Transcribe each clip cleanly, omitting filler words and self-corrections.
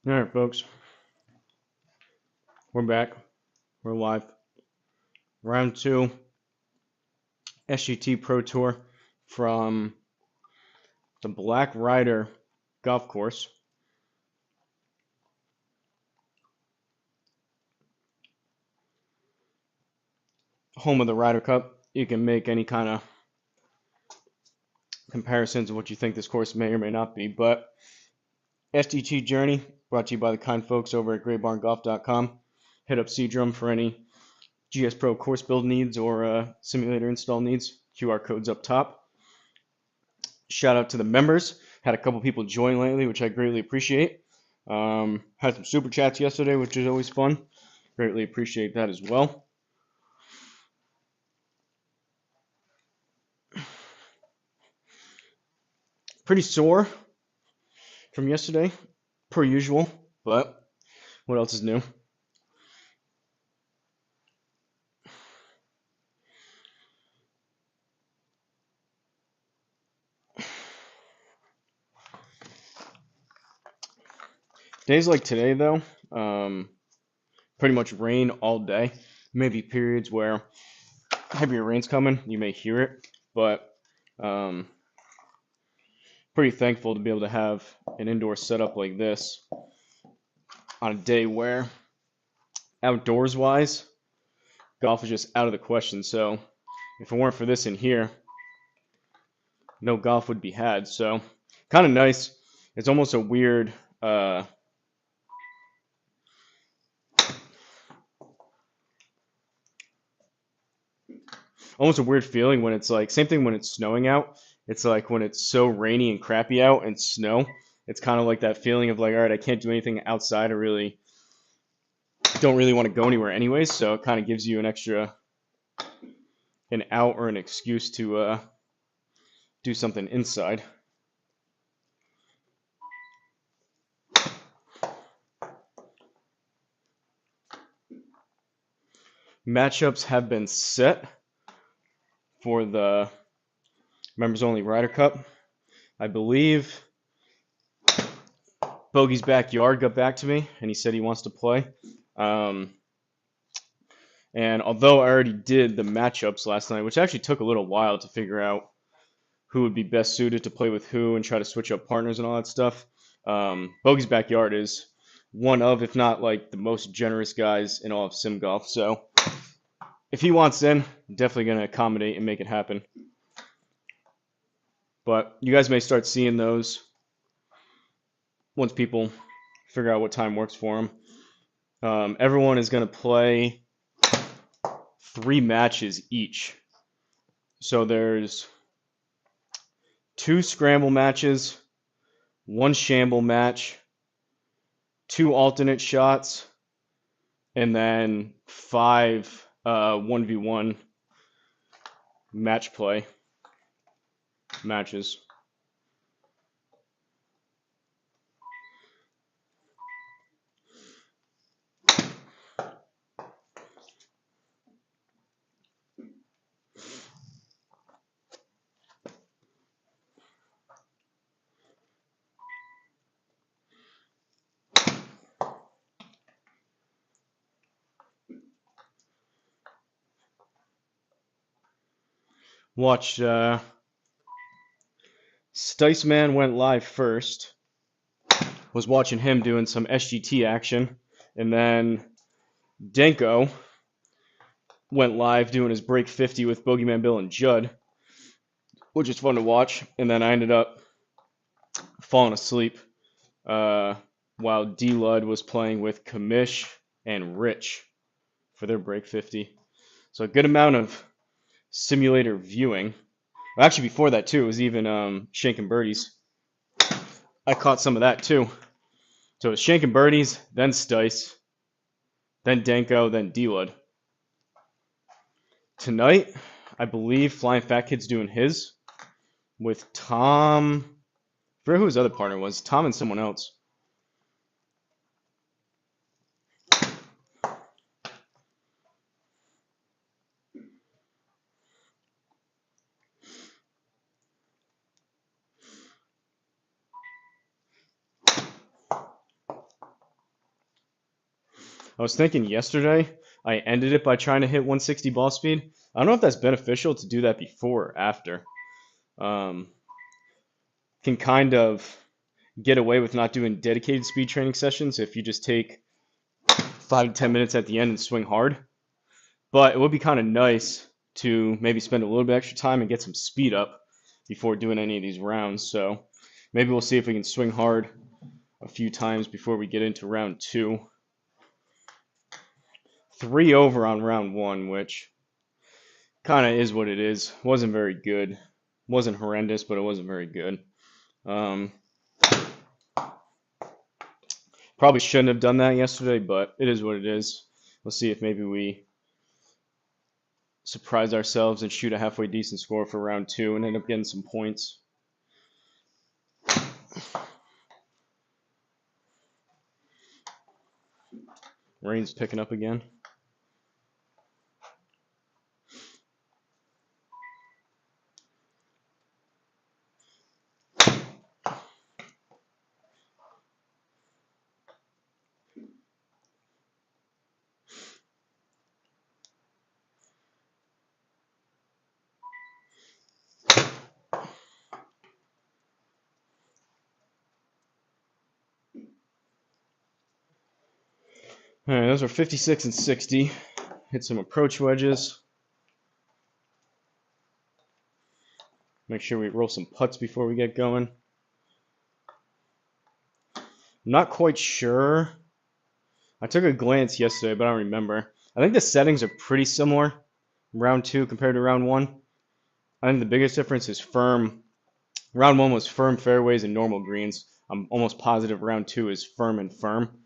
All right, folks, we're back. We're live. Round two, SGT Pro Tour from the Black Ryder Golf Course. Home of the Ryder Cup. You can make any kind of comparisons of what you think this course may or may not be, but SGT Journey brought to you by the kind folks over at GrayBarnGolf.com. Hit up Seadrum for any GSPro course build needs or simulator install needs. QR code's up top. Shout out to the members. Had a couple people join lately, which I greatly appreciate. Had some super chats yesterday, which is always fun. Greatly appreciate that as well. Pretty sore from yesterday, per usual, but what else is new? Days like today, though, pretty much rain all day. Maybe periods where heavier rain's coming, you may hear it, but pretty thankful to be able to have an indoor setup like this on a day where outdoors wise, golf is just out of the question. So if it weren't for this in here, no golf would be had. So kind of nice. It's almost a weird feeling when it's like, same thing when it's snowing out. It's like when it's so rainy and crappy out and snow, it's kind of like that feeling of like, all right, I can't do anything outside. I really don't really want to go anywhere anyways. So it kind of gives you an out or an excuse to do something inside. Matchups have been set for the members only Ryder Cup. I believe Bogey's Backyard got back to me and he said he wants to play. And although I already did the matchups last night, which actually took a little while to figure out who would be best suited to play with who and try to switch up partners and all that stuff, Bogey's Backyard is one of, if not like the most generous guys in all of sim golf. So if he wants in, I'm definitely going to accommodate and make it happen. But you guys may start seeing those once people figure out what time works for them. Everyone is going to play 3 matches each. So there's 2 scramble matches, 1 shamble match, 2 alternate shots, and then 5 1v1 match play matches. Watched Sticeman went live first. Was watching him doing some SGT action, and then Denko went live doing his break 50 with Bogeyman Bill and Judd, which is fun to watch. And then I ended up falling asleep while D-Lud was playing with Kamish and Rich for their break 50. So a good amount of simulator viewing. Actually, before that too, it was even Shanking Birdies. I caught some of that too. So it was Shanking Birdies, then Stice, then Denko, then D-Lud. Tonight, I believe Flying Fat Kid's doing his with Tom. I forget who his other partner was. Tom and someone else. I was thinking yesterday, I ended it by trying to hit 160 ball speed. I don't know if that's beneficial to do that before or after. Can kind of get away with not doing dedicated speed training sessions if you just take 5 to 10 minutes at the end and swing hard. But it would be kind of nice to maybe spend a little bit extra time and get some speed up before doing any of these rounds. So maybe we'll see if we can swing hard a few times before we get into round 2. 3 over on round 1, which kind of is what it is. Wasn't very good. Wasn't horrendous, but it wasn't very good. Probably shouldn't have done that yesterday, but it is what it is. We'll see if maybe we surprise ourselves and shoot a halfway decent score for round 2 and end up getting some points. Rain's picking up again. All right, those are 56 and 60. Hit some approach wedges. Make sure we roll some putts before we get going. I'm not quite sure. I took a glance yesterday, but I don't remember. I think the settings are pretty similar round 2 compared to round 1. I think the biggest difference is firm. Round 1 was firm fairways and normal greens. I'm almost positive round 2 is firm and firm,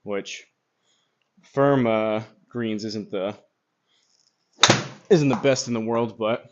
which firm greens isn't the best in the world, but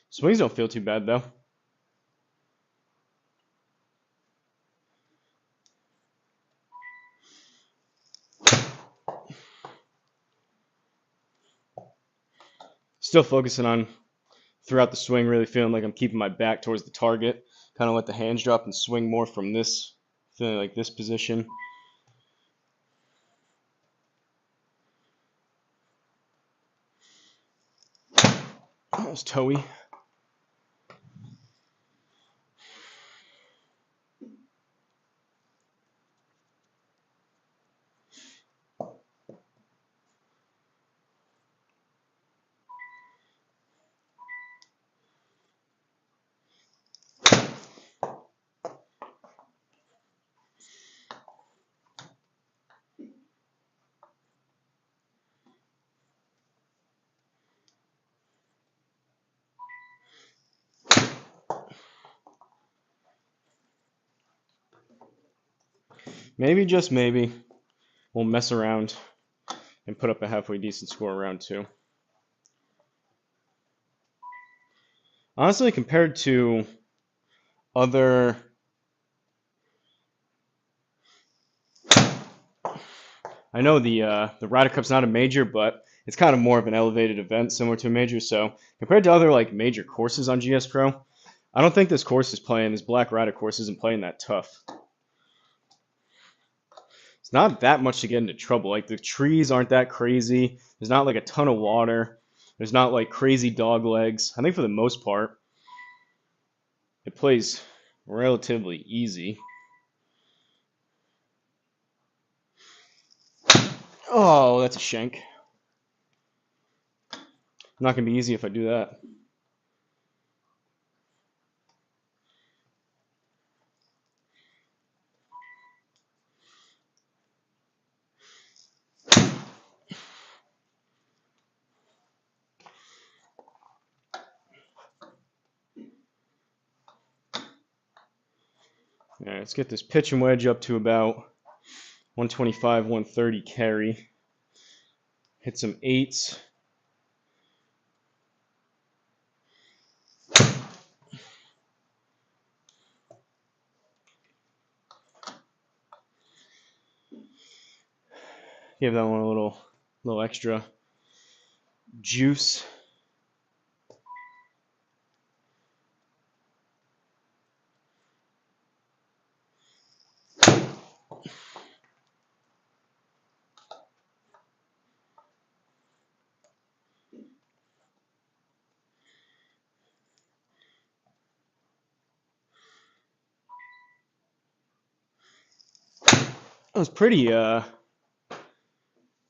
swings don't feel too bad though. Still focusing on throughout the swing, really feeling like I'm keeping my back towards the target. Kind of let the hands drop and swing more from this, feeling like this position. That was toey. Maybe, just maybe, we'll mess around and put up a halfway decent score round 2. Honestly, compared to other I know the Ryder Cup's not a major, but it's kind of more of an elevated event similar to a major. So compared to other like major courses on GSPro, I don't think this Black Ryder course isn't playing that tough. It's not that much to get into trouble. Like the trees aren't that crazy. There's not like a ton of water. There's not like crazy dog legs. I think for the most part, it plays relatively easy. Oh, that's a shank. Not going to be easy if I do that. All right, let's get this pitching wedge up to about 125, 130 carry. Hit some 8s. Give that one a little extra juice. I was pretty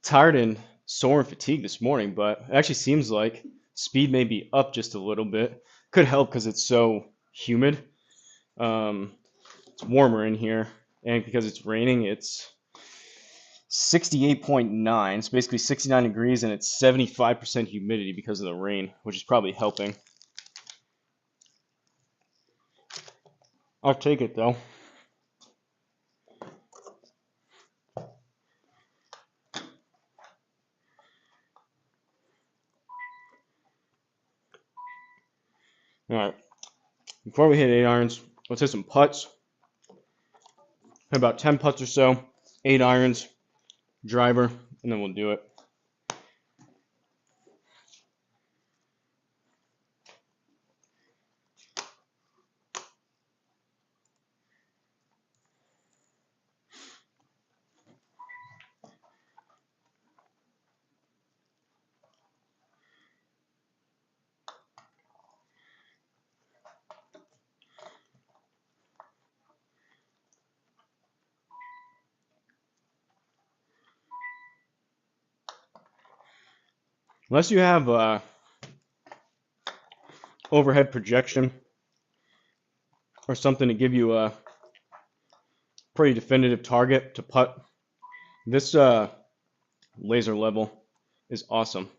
tired and sore and fatigued this morning, but it actually seems like speed may be up just a little bit. Could help because it's so humid. It's warmer in here, and because it's raining, it's 68.9. It's basically 69 degrees, and it's 75% humidity because of the rain, which is probably helping. I'll take it though. All right. Before we hit 8 irons, let's hit some putts. Hit about 10 putts or so, 8 irons, driver, and then we'll do it. Unless you have overhead projection or something to give you a pretty definitive target to putt, this laser level is awesome.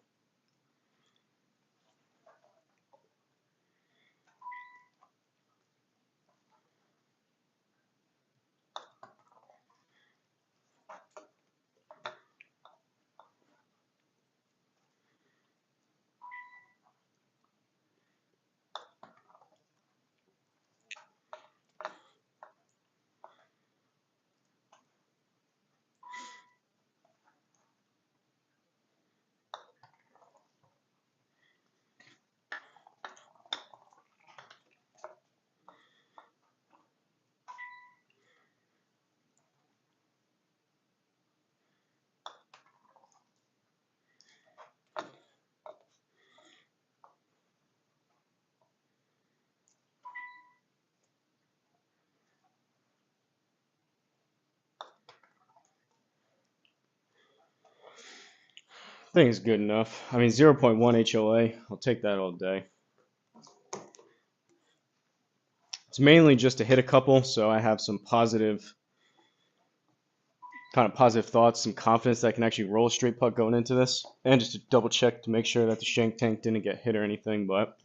I think it's good enough. I mean, 0.1 HOA, I'll take that all day. It's mainly just to hit a couple, so I have some positive thoughts, some confidence that I can actually roll a straight putt going into this, and just to double check to make sure that the shank tank didn't get hit or anything, but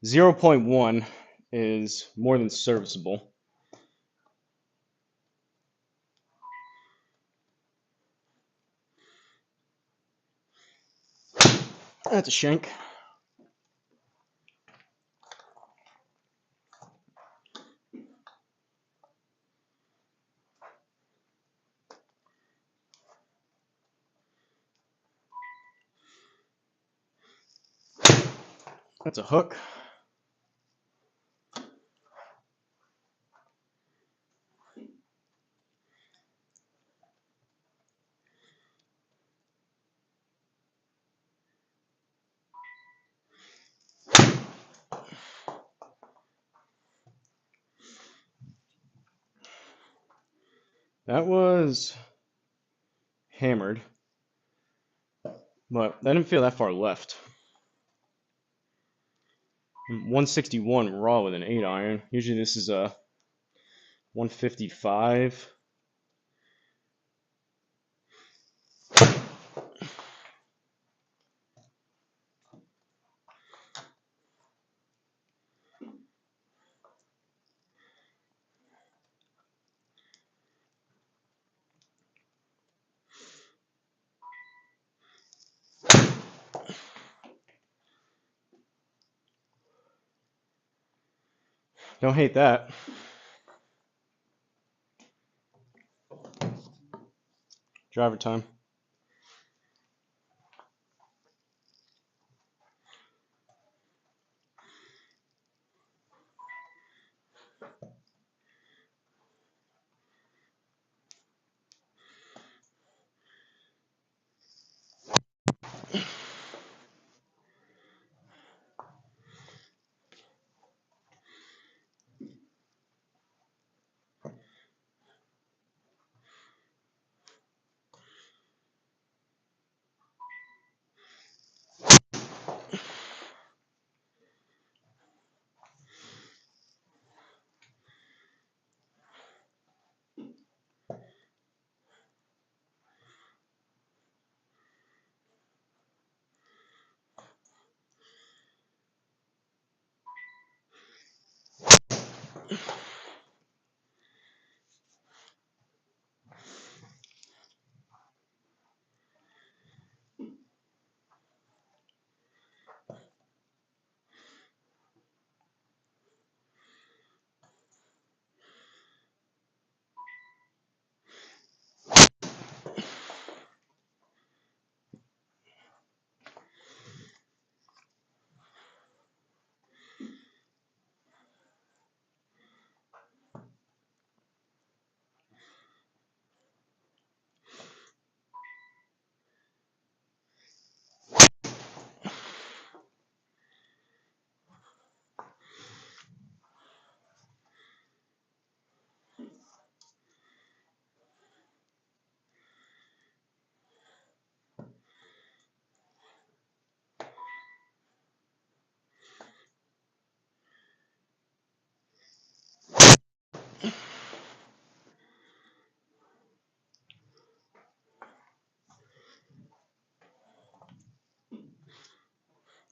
0.1 is more than serviceable. That's a shank. That's a hook. That was hammered, but I didn't feel that far left. 161 raw with an 8 iron. Usually this is a 155. Don't hate that. Driver time.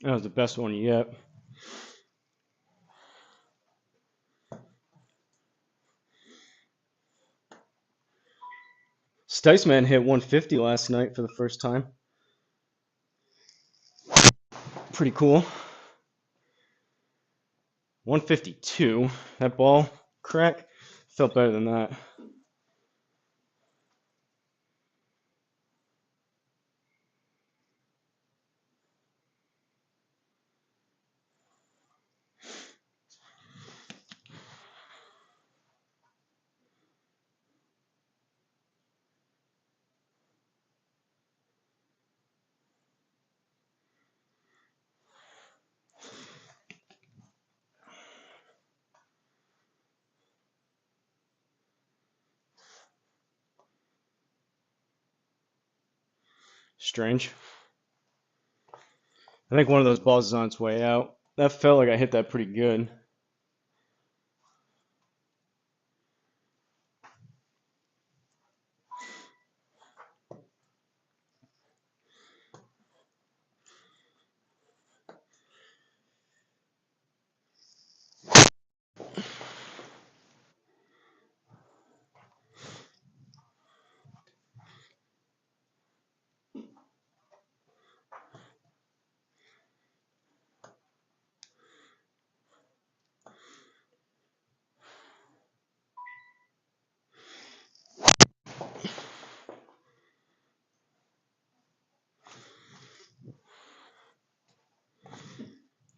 That was the best one yet. Sticeman hit 150 last night for the first time. Pretty cool. 152. That ball crack felt better than that. Strange. I think one of those balls is on its way out. That felt like I hit that pretty good.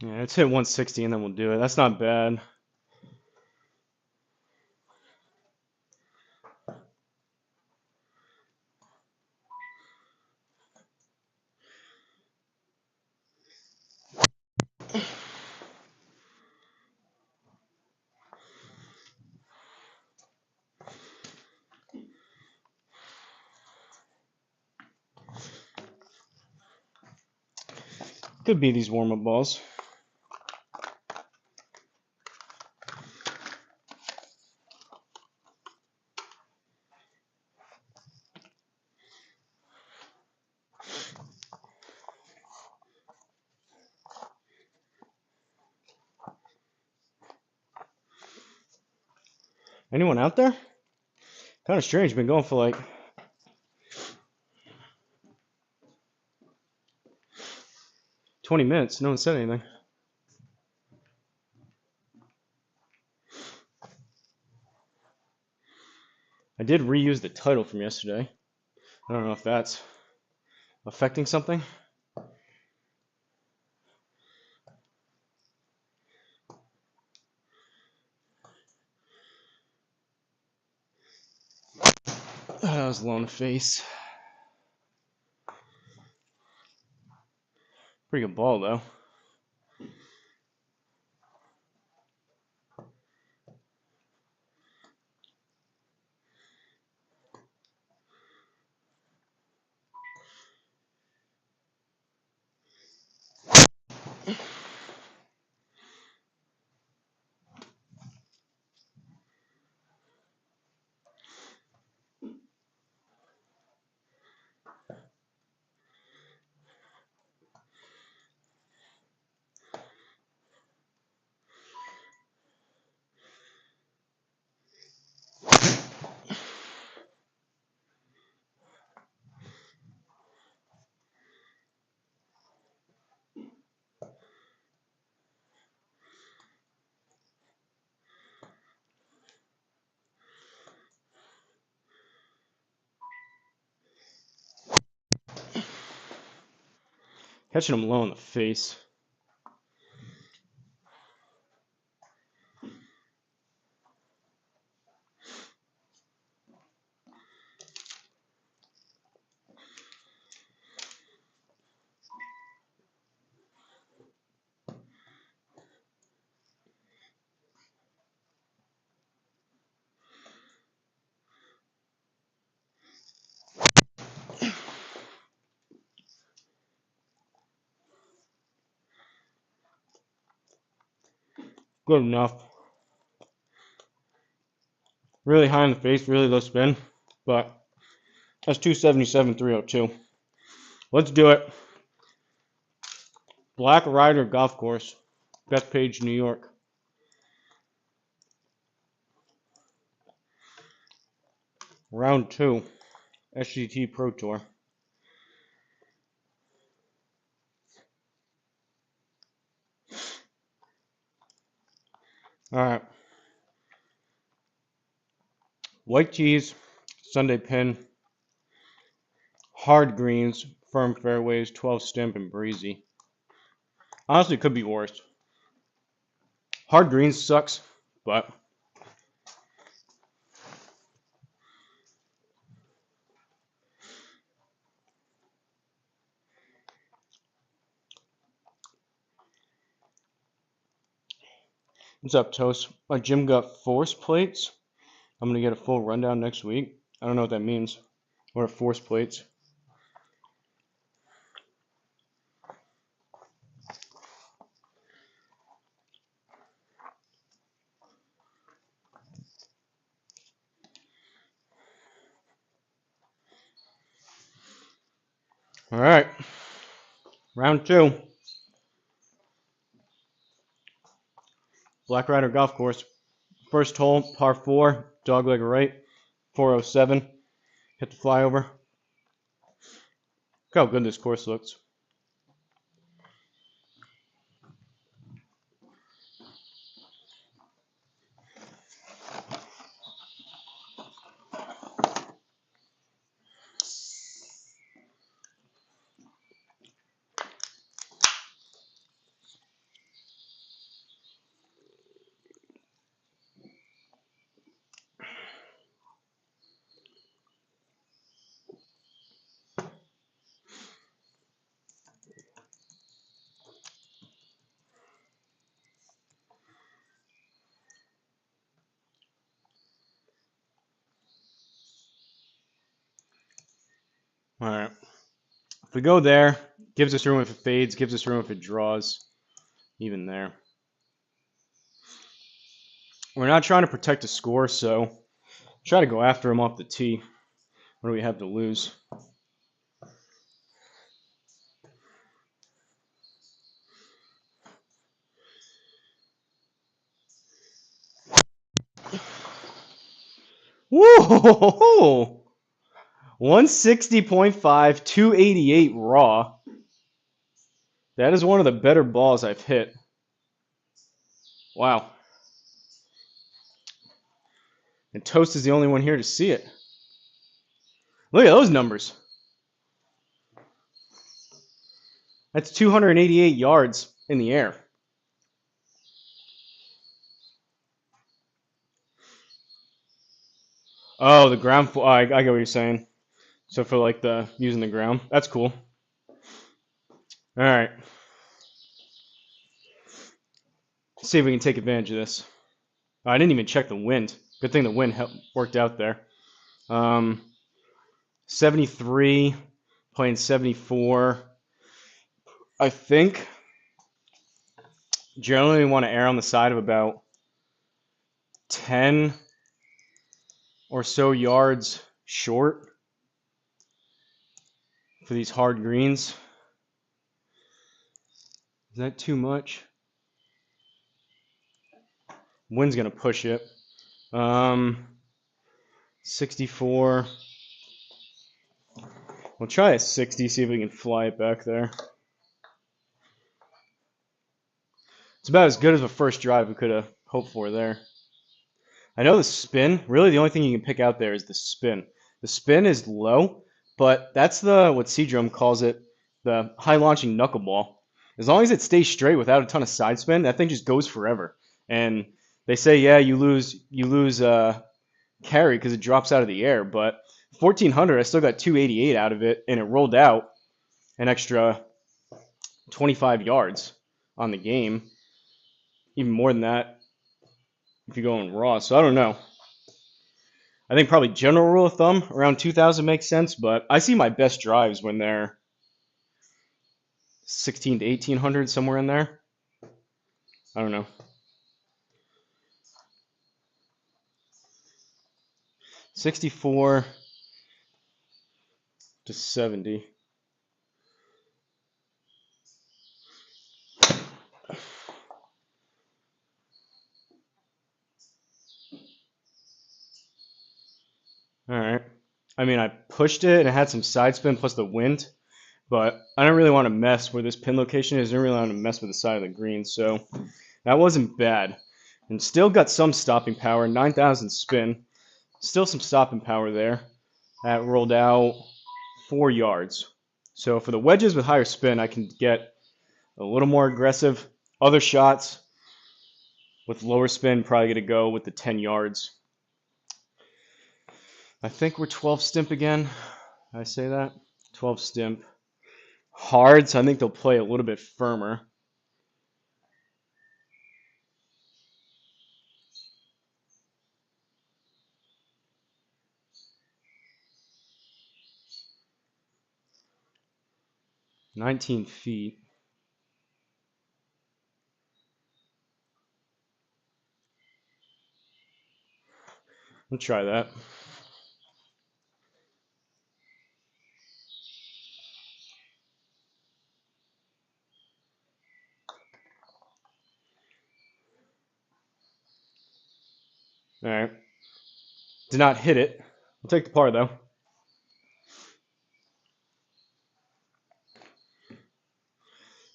Yeah, let's hit 160 and then we'll do it. That's not bad. Could be these warm-up balls. Anyone out there? Kind of strange. Been going for like 20 minutes. No one said anything. I did reuse the title from yesterday. I don't know if that's affecting something. That was low in the face. Pretty good ball, though. Catching him low in the face. Good enough. Really high in the face, really low spin, but that's 277, 302. Let's do it. Black Ryder Golf Course, Bethpage, New York. Round 2, SGT Pro Tour. Alright. White tees, Sunday pin, hard greens, firm fairways, 12 stimp, and breezy. Honestly, it could be worse. Hard greens sucks, but what's up, Toast? My gym got force plates. I'm going to get a full rundown next week. I don't know what that means. What are force plates? Alright. Round 2. Black Ryder Golf Course. First hole, par 4, dogleg right, 407. Hit the flyover. Look how good this course looks. Alright. If we go there, gives us room if it fades, gives us room if it draws. Even there. We're not trying to protect the score, so try to go after him off the tee. What do we have to lose? Whoa! 160.5, 288 raw. That is one of the better balls I've hit. Wow. And Toast is the only one here to see it. Look at those numbers. That's 288 yards in the air. Oh, the ground. I get what you're saying. So for like the using the ground, that's cool. All right. Let's see if we can take advantage of this. I didn't even check the wind. Good thing the wind worked out there. 73, playing 74. I think generally we want to err on the side of about 10 or so yards short for these hard greens. Is that too much? Wind's going to push it. 64. We'll try a 60, see if we can fly it back there. It's about as good as the first drive we could have hoped for there. I know the spin, really the only thing you can pick out there is the spin. The spin is low, but that's what Seadrum calls it, the high launching knuckleball. As long as it stays straight without a ton of side spin, that thing just goes forever. And they say, yeah, you lose carry because it drops out of the air, but 1400, I still got 288 out of it, and it rolled out an extra 25 yards on the game. Even more than that if you go in raw. So I don't know. I think probably general rule of thumb around 2000 makes sense, but I see my best drives when they're 16 to 1800, somewhere in there. I don't know. 64 to 70. All right. I mean, I pushed it and it had some side spin plus the wind, but I don't really want to mess where this pin location is. I don't really want to mess with the side of the green, so that wasn't bad. And still got some stopping power, 9,000 spin. Still some stopping power there. That rolled out 4 yards. So for the wedges with higher spin, I can get a little more aggressive. Other shots with lower spin, probably going to go with the 10 yards. I think we're 12 stimp again. Did I say that? 12 stimp. Hard, so I think they'll play a little bit firmer. "19 feet. We'll try that. All right. Did not hit it. We'll take the par though.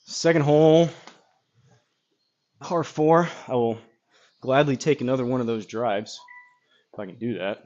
Second hole, par 4. I will gladly take another one of those drives if I can do that.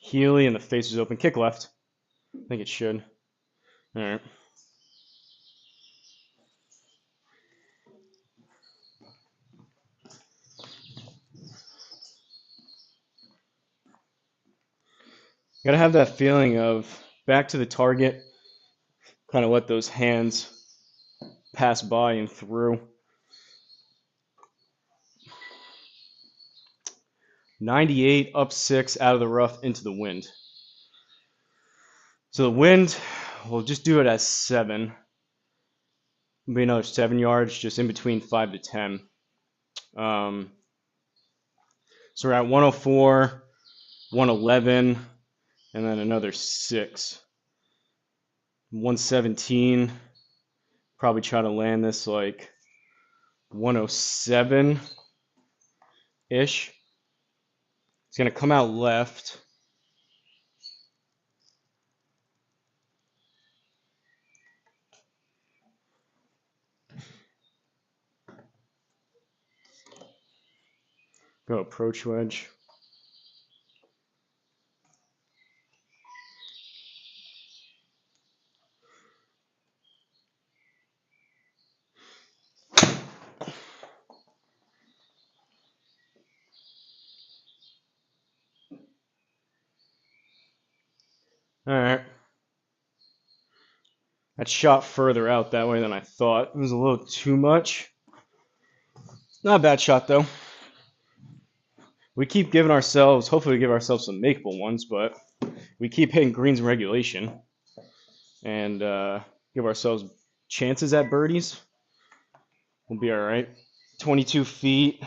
Healy and the face is open. Kick left. I think it should. All right. Gotta have that feeling of back to the target, kind of let those hands pass by and through. 98 up 6 out of the rough into the wind. So the wind, we'll just do it as 7. Maybe another 7 yards, just in between 5 to 10. So we're at 104, 111, and then another 6. 117. Probably try to land this like 107-ish. It's going to come out left. Go approach wedge. All right. That shot further out that way than I thought. It was a little too much. Not a bad shot, though. We keep giving ourselves, hopefully we give ourselves some makeable ones, but we keep hitting greens in regulation and give ourselves chances at birdies. We'll be all right. 22 feet.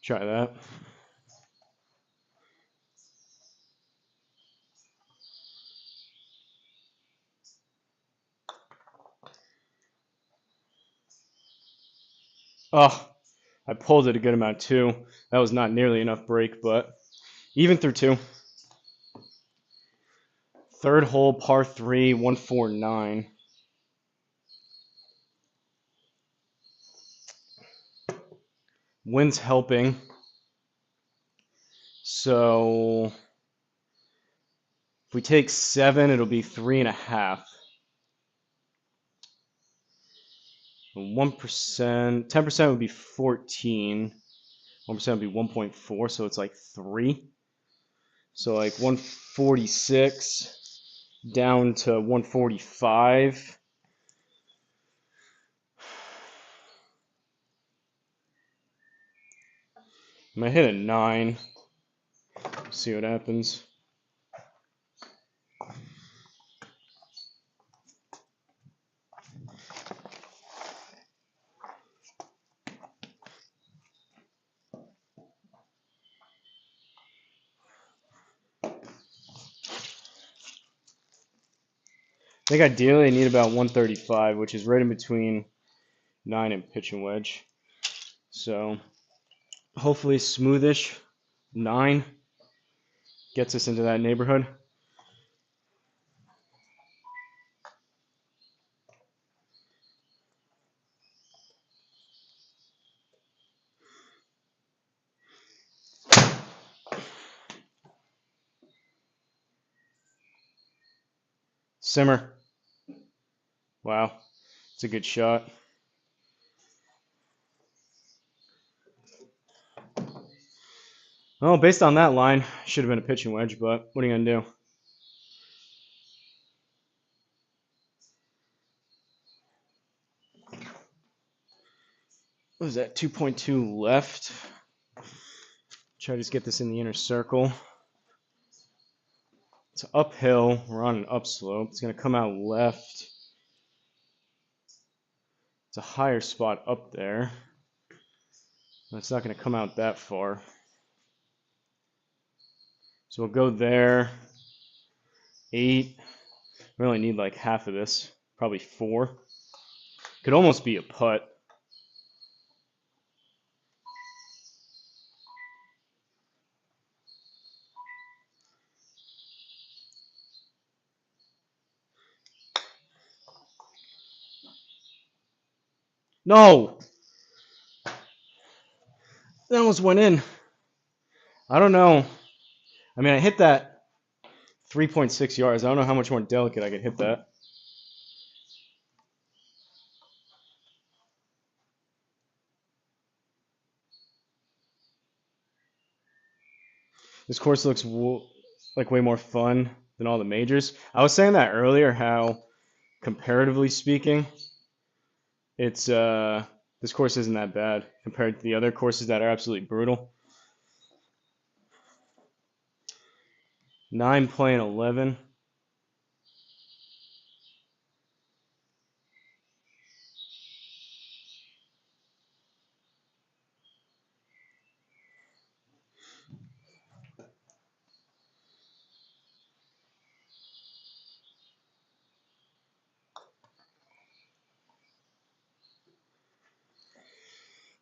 Try that. Oh, I pulled it a good amount too. That was not nearly enough break, but even through 2. Third hole, par 3, 149. Wind's helping. So if we take 7, it'll be 3.5. 1%, 10% would be 14. 1% would be 1.4, so it's like 3. So like 146 down to 145. I'm gonna hit a 9. See what happens. I think ideally I need about 135, which is right in between 9 and pitch and wedge. So hopefully smoothish 9 gets us into that neighborhood. Simmer. Wow, it's a good shot. Well, based on that line, should have been a pitching wedge, but what are you gonna do? What is that? 2.2 left. Try to just get this in the inner circle. It's uphill. We're on an upslope. It's gonna come out left. It's a higher spot up there. It's not gonna come out that far. So we'll go there. 8. We only need like half of this. Probably 4. Could almost be a putt. No! That almost went in. I don't know. I mean, I hit that 3.6 yards. I don't know how much more delicate I could hit that. This course looks like way more fun than all the majors. I was saying that earlier, how comparatively speaking, it's This course isn't that bad compared to the other courses that are absolutely brutal. 9 playing 11.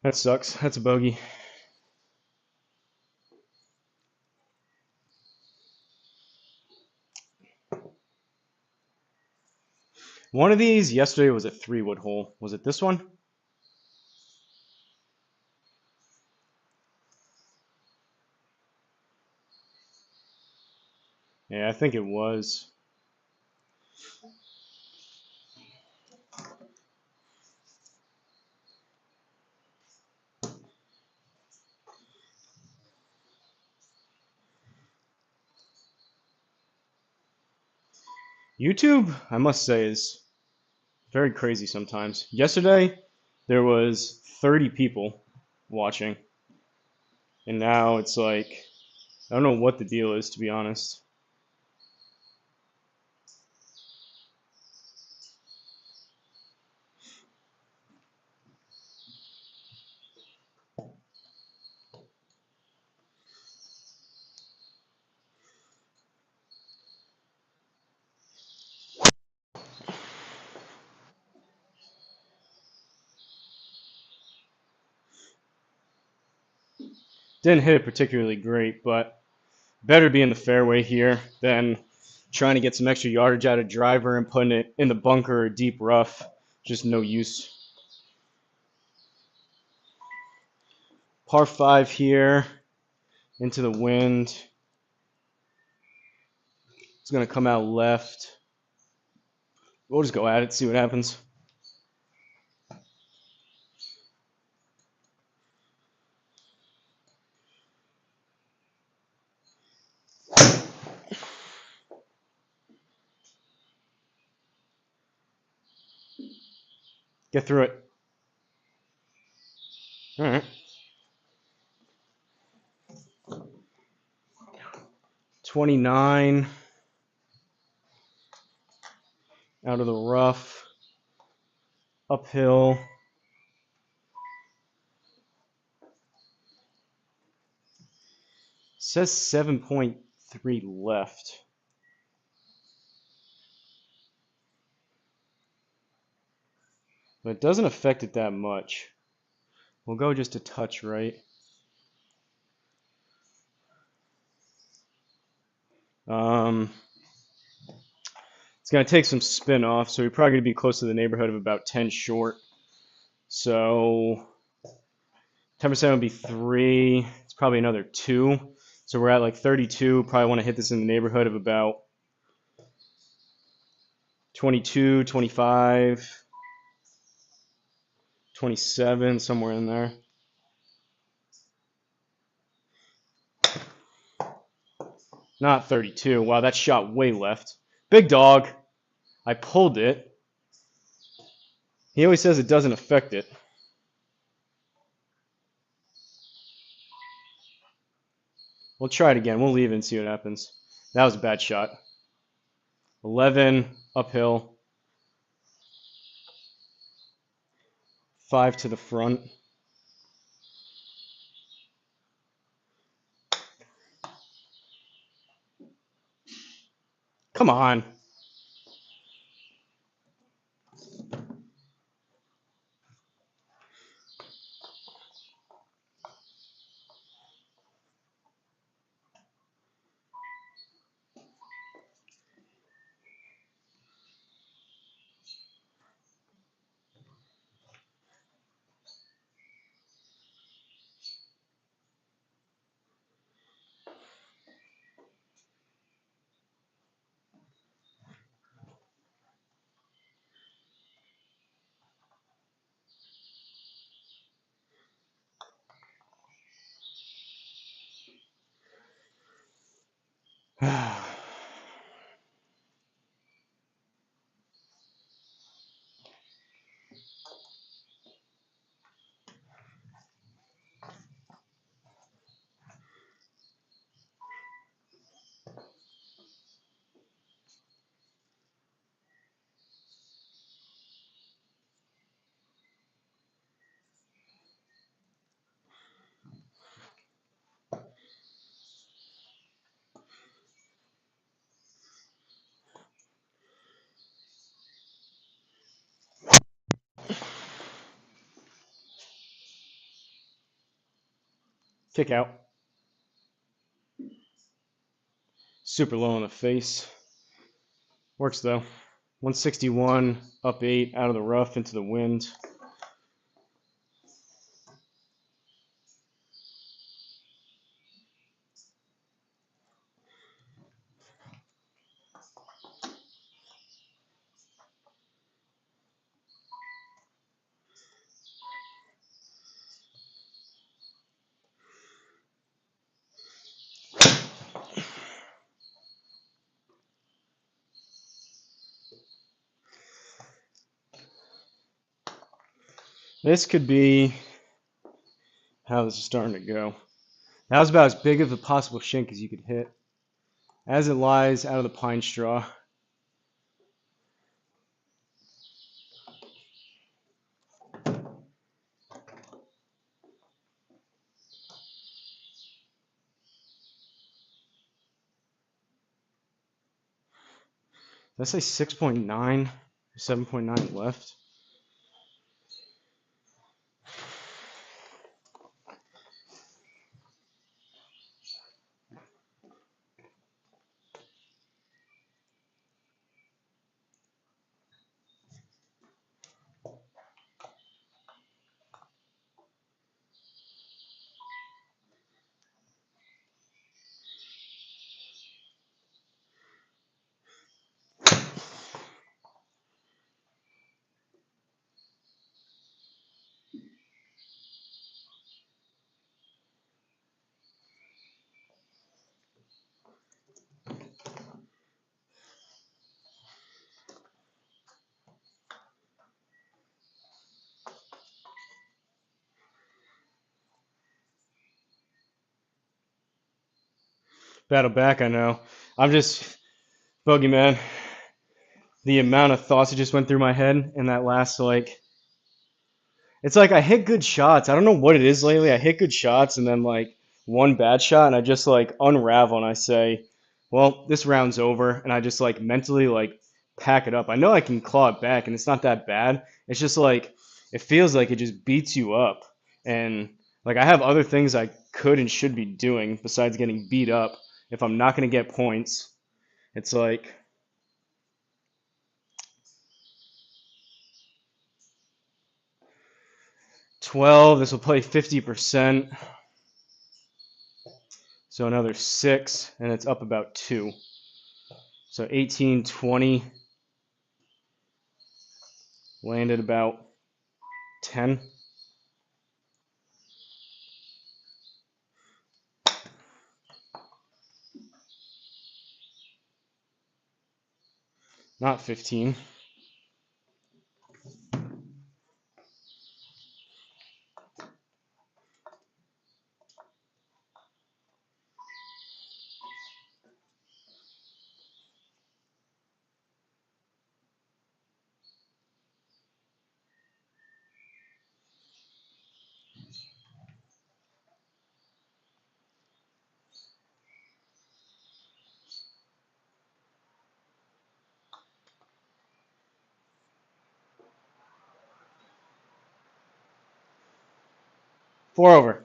That sucks. That's a bogey. One of these yesterday was a 3-wood hole. Was it this one? Yeah, I think it was. YouTube, I must say, is very crazy sometimes. Yesterday, there was 30 people watching. And now it's like, I don't know what the deal is, to be honest. Didn't hit it particularly great, but better be in the fairway here than trying to get some extra yardage out of driver and putting it in the bunker or deep rough. Just no use. Par 5 here, into the wind. It's going to come out left. We'll just go at it, see what happens. Get through it. All right. 29. Out of the rough. Uphill. Says 7.3 left. But it doesn't affect it that much. We'll go just a touch right. It's going to take some spin off, so we're probably going to be close to the neighborhood of about 10 short. So 10% would be 3. It's probably another 2. So we're at like 32. Probably want to hit this in the neighborhood of about 22, 25, 27, somewhere in there. Not 32. Wow, that shot way left. Big dog. I pulled it. He always says it doesn't affect it. We'll try it again. We'll leave it and see what happens. That was a bad shot. 11 uphill. 5 to the front. Come on. Kick out. Super low on the face. Works though. 161, up 8, out of the rough, into the wind. This could be how this is starting to go. That was about as big of a possible shink as you could hit. As it lies out of the pine straw. Let's say 6.9, 7.9 left. Battle back, I know. I'm just, Bogeyman, the amount of thoughts that just went through my head in that last, like, it's like I hit good shots. I don't know what it is lately. I hit good shots and then, like, one bad shot, and I just, like, unravel and I say, well, this round's over, and I just, like, mentally, like, pack it up. I know I can claw it back, and it's not that bad. It's just, like, it feels like it just beats you up. And, like, I have other things I could and should be doing besides getting beat up if I'm not going to get points. It's like, $12, this will play 50%. So another 6, and it's up about 2. So 18, 20, landed about 10. Not 15. Four over.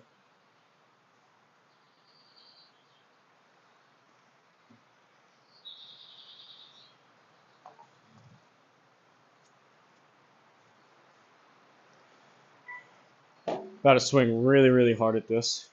About to swing really, really hard at this.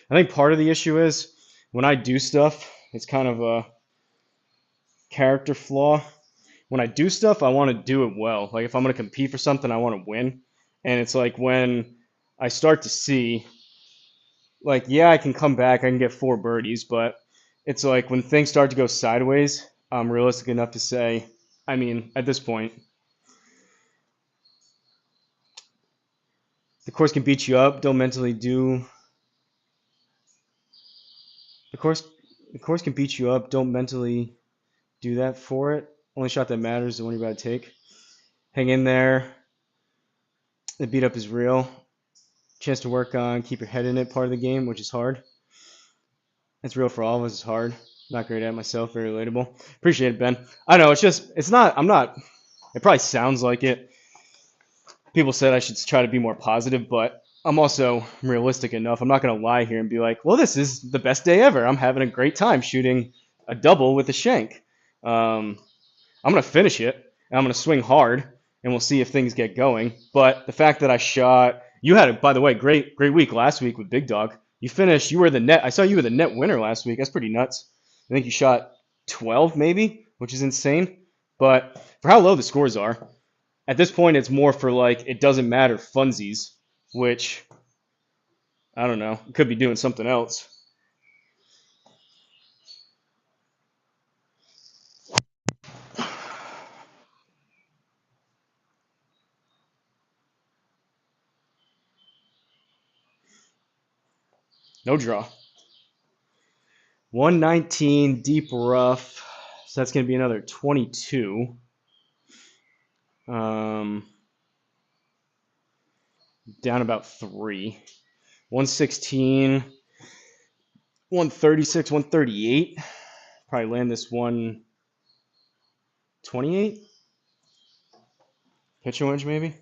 I think part of the issue is when I do stuff, it's kind of a character flaw. When I do stuff, I want to do it well. Like if I'm going to compete for something, I want to win. And it's like when I start to see, like, yeah, I can come back, I can get 4 birdies, but it's like when things start to go sideways, I'm realistic enough to say, I mean, at this point, the course can beat you up. Don't mentally do. The course can beat you up. Don't mentally do that for it. Only shot that matters is the one you're about to take. Hang in there. The beat up is real. Chance to work on keep your head in it part of the game, which is hard. It's real for all of us. It's hard. Not great at it myself. Very relatable. Appreciate it, Ben. I know it's not. I'm not. It probably sounds like it. People said I should try to be more positive, but I'm also realistic enough. I'm not going to lie here and be like, well, this is the best day ever. I'm having a great time shooting a double with a shank. I'm going to finish it, and I'm going to swing hard, and we'll see if things get going. But the fact that I shot, you had, by the way, great week last week with Big Dog. You finished, you were the net, I saw you were the net winner last week. That's pretty nuts. I think you shot 12 maybe, which is insane. But for how low the scores are, at this point, it's more for like, it doesn't matter funsies, which, I don't know, could be doing something else. No draw. 119 deep rough. So that's going to be another 22. Down about 3. 116. 136, 138. Probably land this 128. Pitching wedge maybe.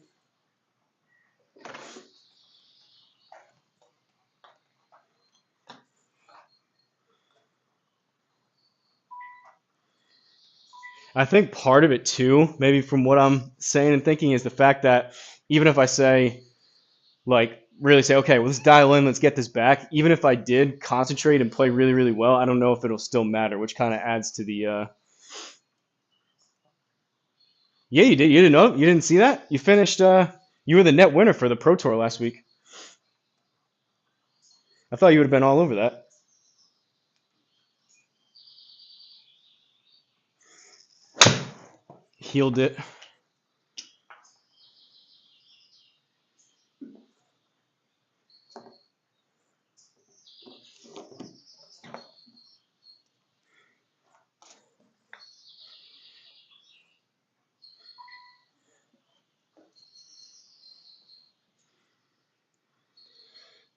I think part of it too, maybe from what I'm saying and thinking, is the fact that even if I say, like, really say, okay, well, let's dial in, let's get this back. Even if I did concentrate and play really, really well, I don't know if it'll still matter, which kind of adds to the. Yeah, you did. You didn't know? You didn't see that? You finished. You were the net winner for the Pro Tour last week. I thought you would have been all over that. Healed it.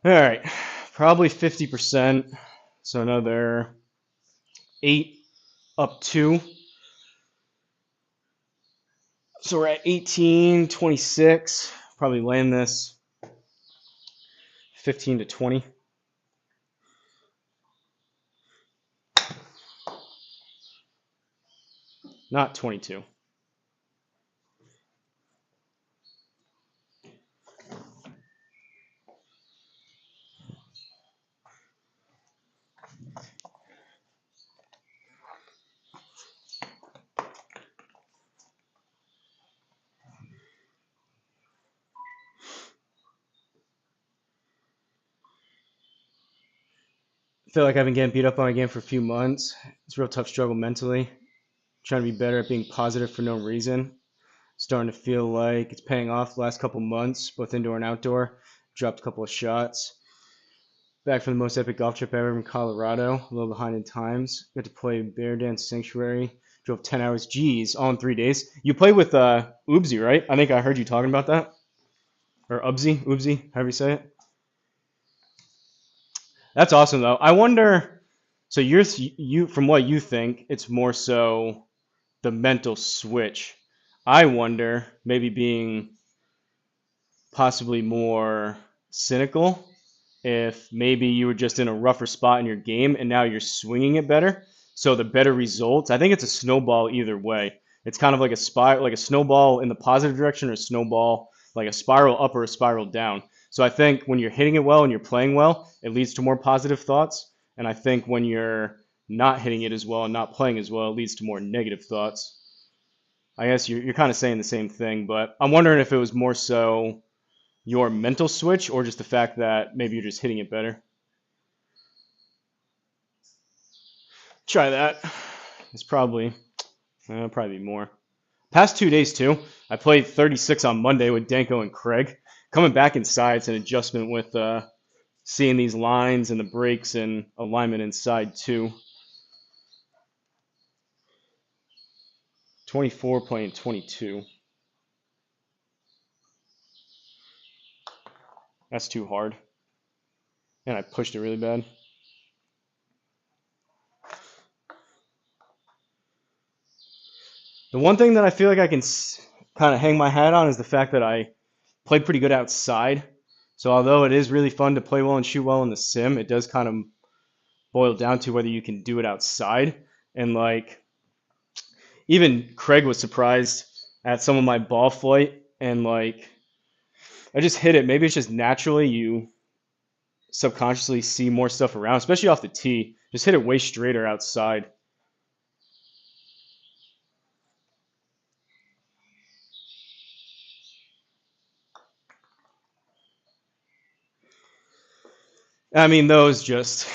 All right, probably 50%. So another 8 up 2. So we're at 18, 26. Probably land this 15 to 20. Not 22. I feel like I've been getting beat up on a game for a few months. It's a real tough struggle mentally. Trying to be better at being positive for no reason. Starting to feel like it's paying off the last couple months, both indoor and outdoor. Dropped a couple of shots. Back from the most epic golf trip ever in Colorado. A little behind in times. Got to play Bear Dance Sanctuary. Drove 10 hours. Geez, all in 3 days. You played with Oobsy, right? I think I heard you talking about that. Or Oobsy, however you say it. That's awesome, though. I wonder. So you from what you think, it's more so the mental switch. I wonder, maybe being possibly more cynical, if maybe you were just in a rougher spot in your game and now you're swinging it better. So the better results. I think it's a snowball either way. It's kind of like a like a snowball in the positive direction, or a snowball like a spiral up or a spiral down. So I think when you're hitting it well and you're playing well, it leads to more positive thoughts. And I think when you're not hitting it as well and not playing as well, it leads to more negative thoughts. I guess you're kind of saying the same thing, but I'm wondering if it was more so your mental switch or just the fact that maybe you're just hitting it better. Try that. It's probably more. Past 2 days too. I played 36 on Monday with Danko and Craig. Coming back inside, it's an adjustment with seeing these lines and the breaks and alignment inside too. 24 playing 22. That's too hard. And I pushed it really bad. The one thing that I feel like I can kind of hang my hat on is the fact that I played pretty good outside. So although it is really fun to play well and shoot well in the sim, it does kind of boil down to whether you can do it outside. And like, even Craig was surprised at some of my ball flight, and like, I just hit it. Maybe it's just naturally you subconsciously see more stuff around, especially off the tee. Just hit it way straighter outside. I mean, those just...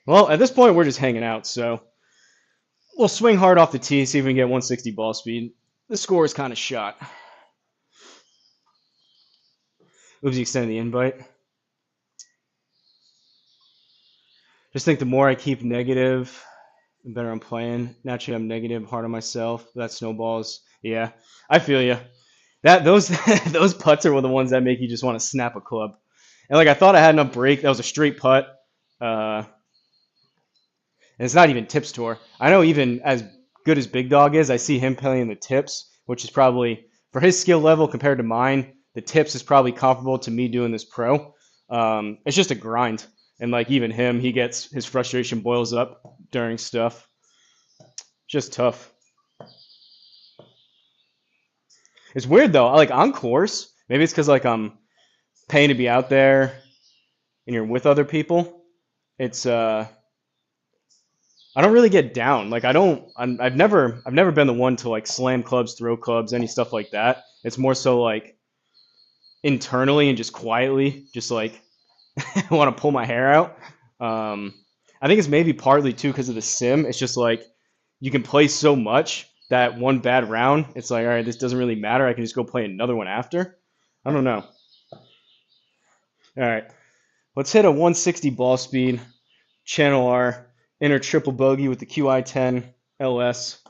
Well, at this point, we're just hanging out, so we'll swing hard off the tee, see if we can get 160 ball speed. The score is kind of shot. Oops, extended the invite. Just think the more I keep negative, the better I'm playing. Naturally, I'm negative, hard on myself. That snowballs. Yeah, I feel you. Those those putts are the ones that make you just want to snap a club. And like, I thought I had enough break. That was a straight putt. And it's not even tips tour. I know even as good as Big Dog is, I see him playing the tips, which is probably, for his skill level compared to mine, the tips is probably comparable to me doing this pro. It's just a grind. And like, even him, he gets, his frustration boils up during stuff. Just tough. It's weird though. Like, on course, maybe it's because like I'm paying to be out there and you're with other people. It's I don't really get down. Like, I've never been the one to like slam clubs, throw clubs, any stuff like that. It's more so like internally and just quietly, just like I want to pull my hair out. I think it's maybe partly too because of the sim. It's just like you can play so much that one bad round, it's like, all right, this doesn't really matter. I can just go play another one after. I don't know. All right, let's hit a 160 ball speed. Channel our inner triple bogey with the QI10 LS.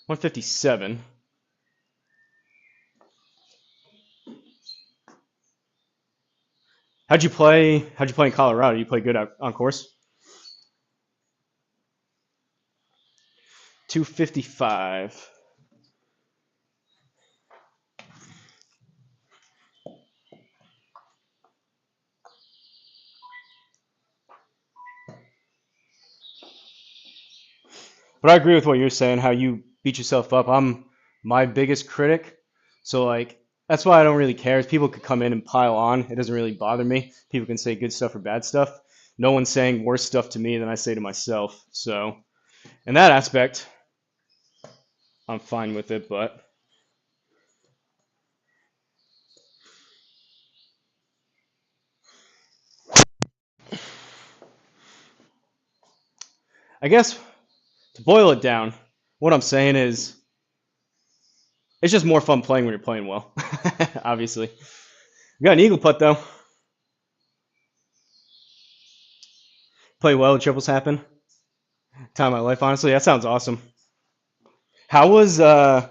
$157. How'd you play in Colorado? You play good on course? 255. But I agree with what you're saying, how you beat yourself up. I'm my biggest critic. So like, that's why I don't really care. People could come in and pile on. It doesn't really bother me. People can say good stuff or bad stuff. No one's saying worse stuff to me than I say to myself. So in that aspect, I'm fine with it, but I guess to boil it down, what I'm saying is it's just more fun playing when you're playing well. Obviously. We got an eagle putt though. Play well, triples happen. Time of my life, honestly. That sounds awesome. How was the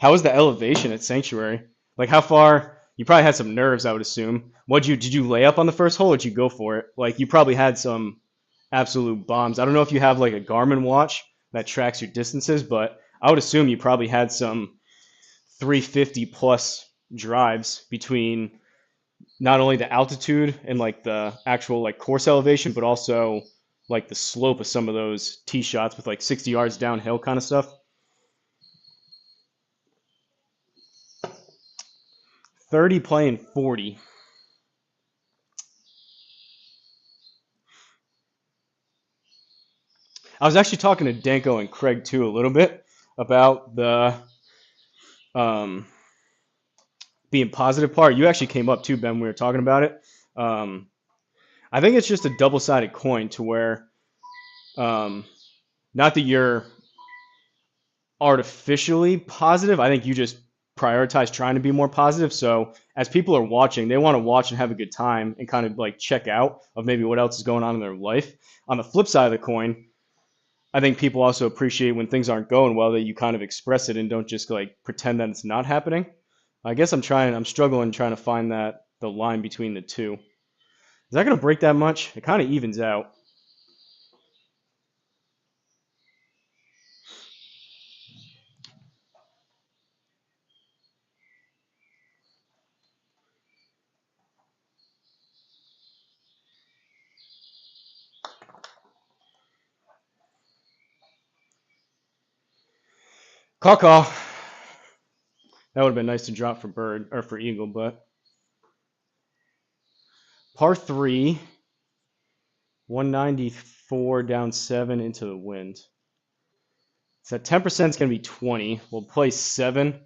elevation at Sanctuary? Like, how far? You probably had some nerves, I would assume. Did you lay up on the first hole, or did you go for it? Like, you probably had some absolute bombs. I don't know if you have like a Garmin watch that tracks your distances, but I would assume you probably had some 350 plus drives between not only the altitude and like the actual like course elevation, but also like the slope of some of those tee shots with like 60 yards downhill kind of stuff. 30 playing 40. I was actually talking to Danko and Craig too a little bit about the being positive part. You actually came up too, Ben. We were talking about it. I think it's just a double-sided coin to where, not that you're artificially positive. I think you just prioritize trying to be more positive. So as people are watching, they want to watch and have a good time and kind of like check out of maybe what else is going on in their life. On the flip side of the coin, I think people also appreciate when things aren't going well that you kind of express it and don't just like pretend that it's not happening. I guess I'm struggling trying to find the line between the two. Is that going to break that much? It kind of evens out. Caw. That would have been nice to drop for bird or for eagle, but par 3, 194 down 7 into the wind. So 10% is going to be 20. We'll play 7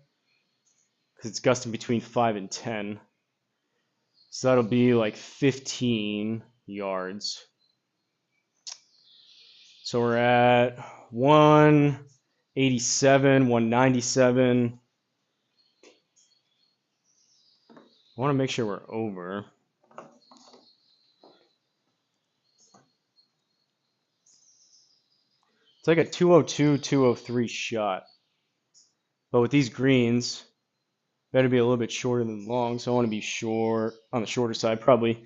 because it's gusting between 5 and 10. So that'll be like 15 yards. So we're at 187, 197. I want to make sure we're over. It's like a 202, 203 shot. But with these greens, better be a little bit shorter than long. So I want to be short on the shorter side, probably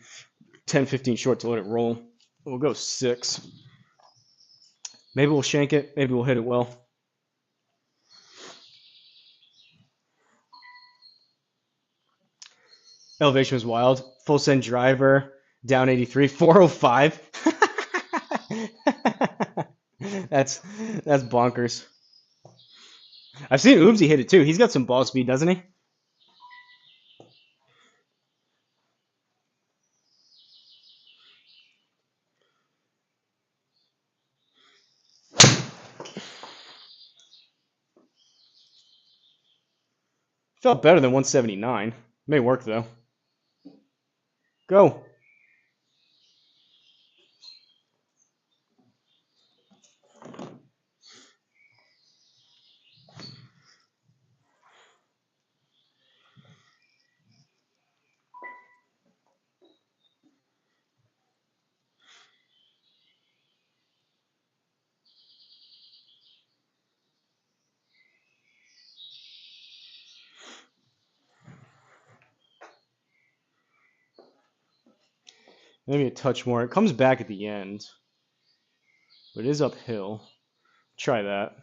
10, 15 short to let it roll. We'll go 6. Maybe we'll shank it. Maybe we'll hit it well. Elevation was wild. Full send driver, down 83, 405. That's bonkers. I've seen Oobsy hit it too. He's got some ball speed, doesn't he? Felt better than 179. May work though. Go. Maybe a touch more. It comes back at the end. But it is uphill. Try that.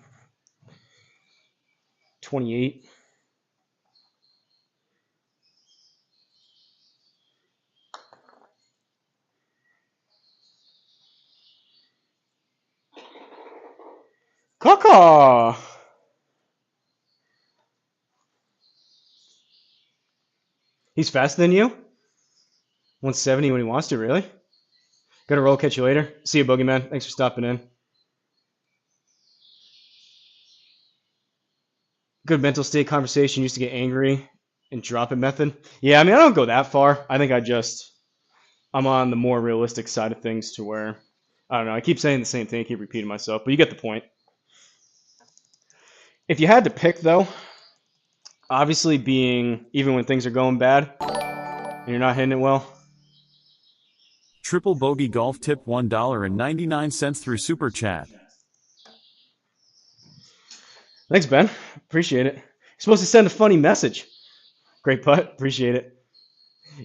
28. Caw. He's faster than you? 170 when he wants to, really? Gotta roll, catch you later. See you, Boogeyman. Thanks for stopping in. Good mental state conversation. Used to get angry and drop it method. Yeah, I mean, I don't go that far. I think I'm on the more realistic side of things to where, I don't know, I keep saying the same thing, I keep repeating myself, but you get the point. If you had to pick, though, obviously being, even when things are going bad and you're not hitting it well. Triple Bogey Golf Tip $1.99 through Super Chat. Thanks, Ben. Appreciate it. You're supposed to send a funny message. Great putt. Appreciate it.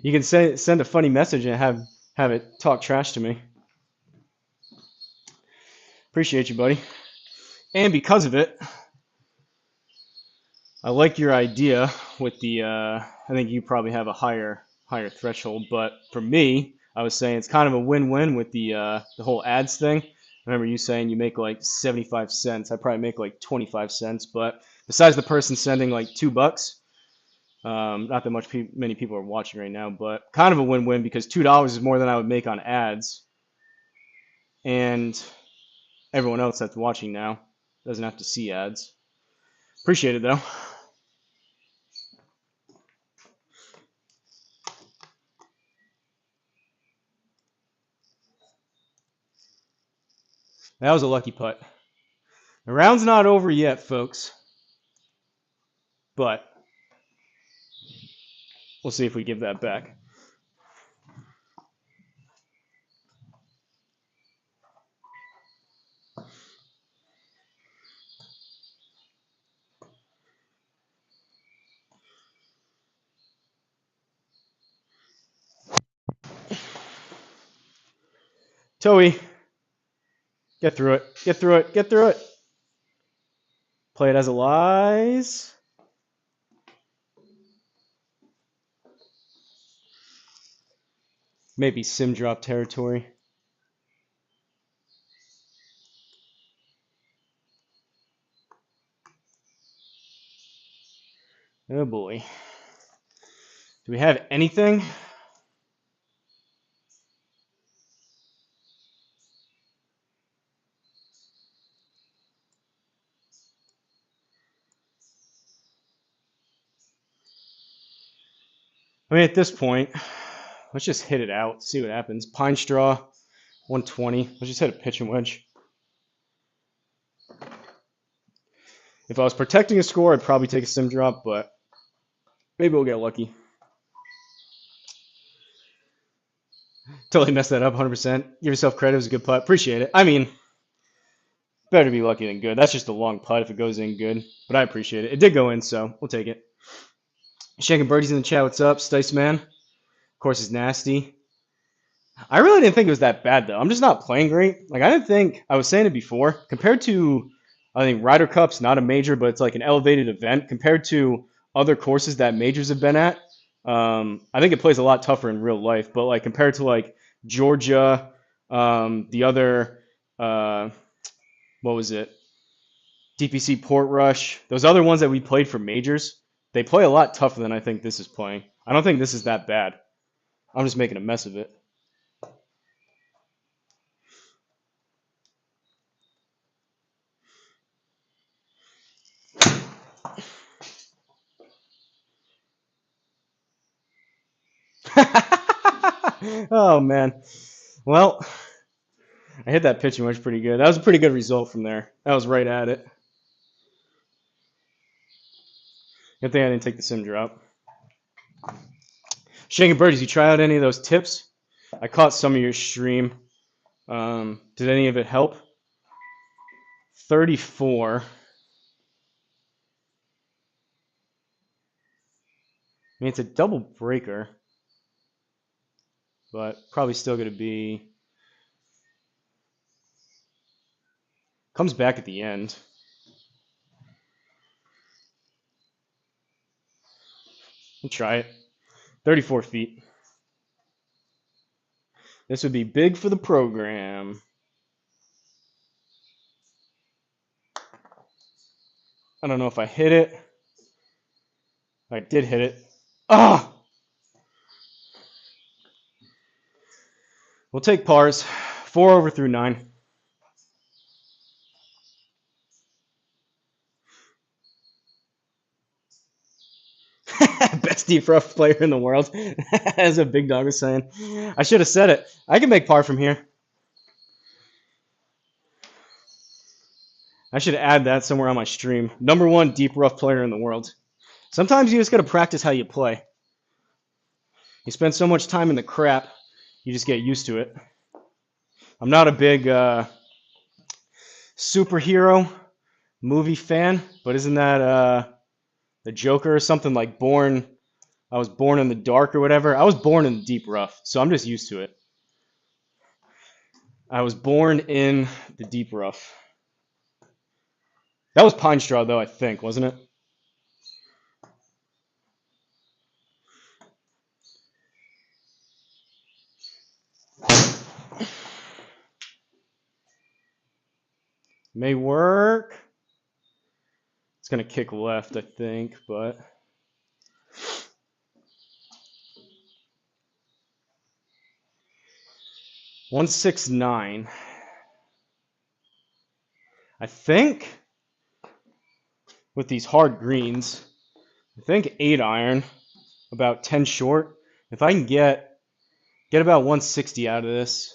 You can send a funny message and have it talk trash to me. Appreciate you, buddy. And because of it, I like your idea with the, I think you probably have a higher threshold, but for me, I was saying it's kind of a win-win with the whole ads thing. I remember you saying you make like 75 cents. I probably make like 25 cents, but besides the person sending like $2, not that many people are watching right now, but kind of a win-win because $2 is more than I would make on ads, and everyone else that's watching now doesn't have to see ads. Appreciate it though. That was a lucky putt. The round's not over yet, folks, but we'll see if we give that back. Toey. Get through it. Get through it. Get through it. Play it as it lies. Maybe sim drop territory. Oh boy. Do we have anything? I mean, at this point, let's just hit it out, see what happens. Pine straw, 120. Let's just hit a pitching wedge. If I was protecting a score, I'd probably take a sim drop, but maybe we'll get lucky. Totally messed that up, 100%. Give yourself credit, it was a good putt. Appreciate it. I mean, better be lucky than good. That's just a long putt if it goes in good, but I appreciate it. It did go in, so we'll take it. Shanking Birdie's in the chat. What's up, Stice Man? Of course, is nasty. I really didn't think it was that bad, though. I'm just not playing great. Like, I didn't think, I was saying it before, compared to, I think Ryder Cup's not a major, but it's like an elevated event. Compared to other courses that majors have been at, I think it plays a lot tougher in real life. But like compared to like Georgia, the other, what was it? DPC Portrush, those other ones that we played for majors, they play a lot tougher than I think this is playing. I don't think this is that bad. I'm just making a mess of it. Oh, man. Well, I hit that pitching wedge pretty good. That was a pretty good result from there. That was right at it. Good thing I didn't take the sim drop. Shanking Birdies, you try out any of those tips? I caught some of your stream. Did any of it help? 34. I mean, it's a double breaker, but probably still going to be... Comes back at the end. We'll try it. 34 feet. This would be big for the program. I don't know if I hit it. I did hit it. Ah! We'll take pars. 4 over through 9. Best deep rough player in the world, as a big dog was saying. I should have said it. I can make par from here. I should add that somewhere on my stream. #1 deep rough player in the world. Sometimes you just got to practice how you play. You spend so much time in the crap, you just get used to it. I'm not a big superhero movie fan, but isn't that the Joker or something, like I was born in the dark or whatever? I was born in the deep rough, so I'm just used to it. I was born in the deep rough. That was Pine Straw, though, I think, wasn't it? May work. It's going to kick left, I think, but... 169. I think with these hard greens, I think 8 iron, about 10 short. If I can get about 160 out of this,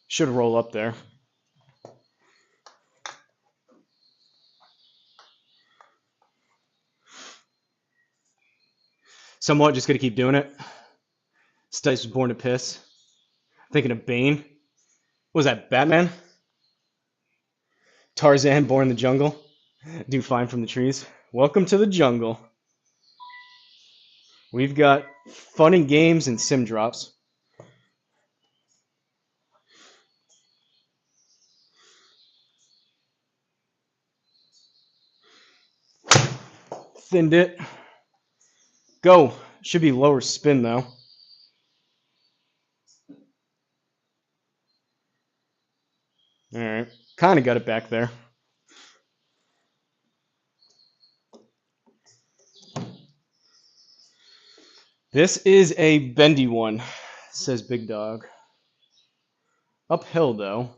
should roll up there. Somewhat just gonna keep doing it. Stice was born to piss. Thinking of Bane. What was that, Batman? Tarzan, born in the jungle. Do fine from the trees. Welcome to the jungle. We've got fun and games and sim drops. Thinned it. Go. Should be lower spin though. All right. Kind of got it back there. This is a bendy one, says Big Dog. Uphill though.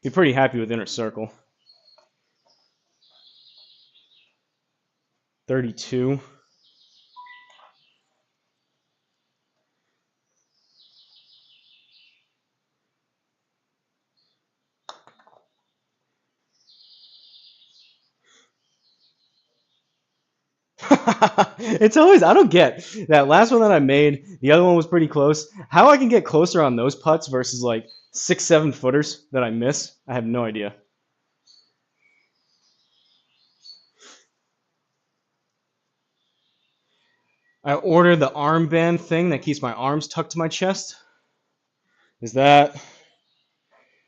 Be pretty happy with inner circle. 32. It's always, I don't get that last one that I made. The other one was pretty close. How I can get closer on those putts versus like 6-7 footers that I miss, I have no idea. I ordered the armband thing that keeps my arms tucked to my chest. Is that,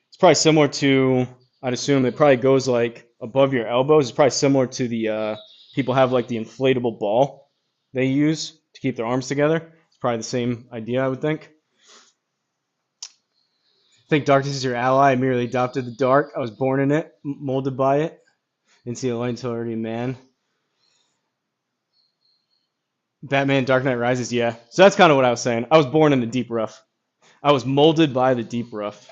it's probably similar to, I'd assume it probably goes like above your elbows. It's probably similar to the, people have like the inflatable ball they use to keep their arms together. It's probably the same idea, I would think. I think darkness is your ally. I merely adopted the dark. I was born in it, molded by it. Didn't see the light until already a man. Batman Dark Knight Rises, yeah. So that's kind of what I was saying. I was born in the deep rough. I was molded by the deep rough.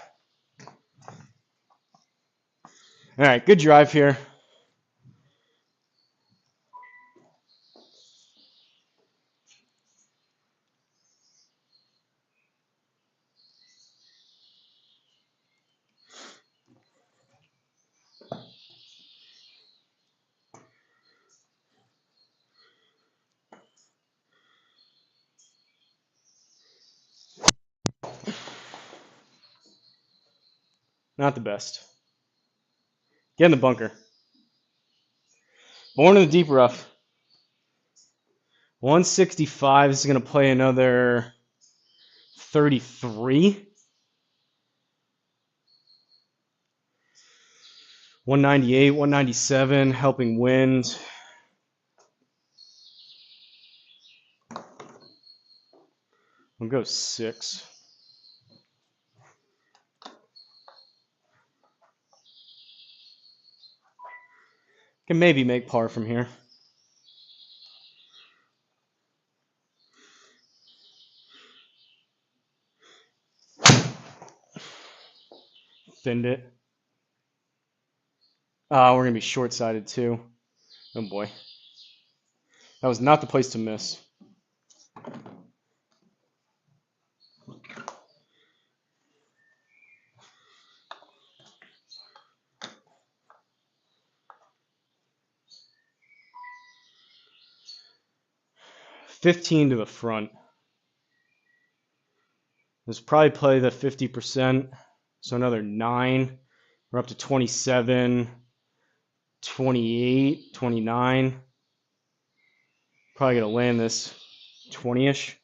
All right, good drive here. Not the best. Get in the bunker. Born in the deep rough. 165 is going to play another 33. 198, 197, helping wind. We'll go 6. Can maybe make par from here. Thinned it. We're going to be short-sided too. Oh boy. That was not the place to miss. $15 to the front. Let's probably play the 50%. So another 9. We're up to 27, 28, 29. Probably going to land this 20-ish.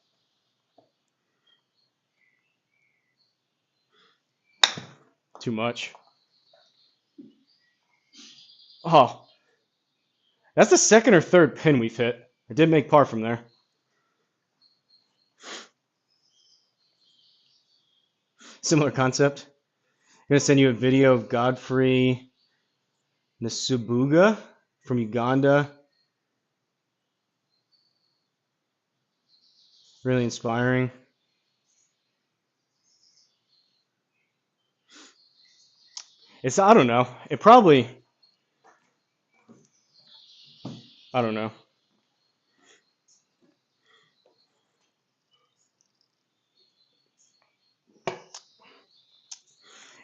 Too much. Oh. That's the second or third pin we've hit. I did make par from there. Similar concept. I'm going to send you a video of Godfrey Nsubuga from Uganda. Really inspiring. It's, I don't know. It probably, I don't know.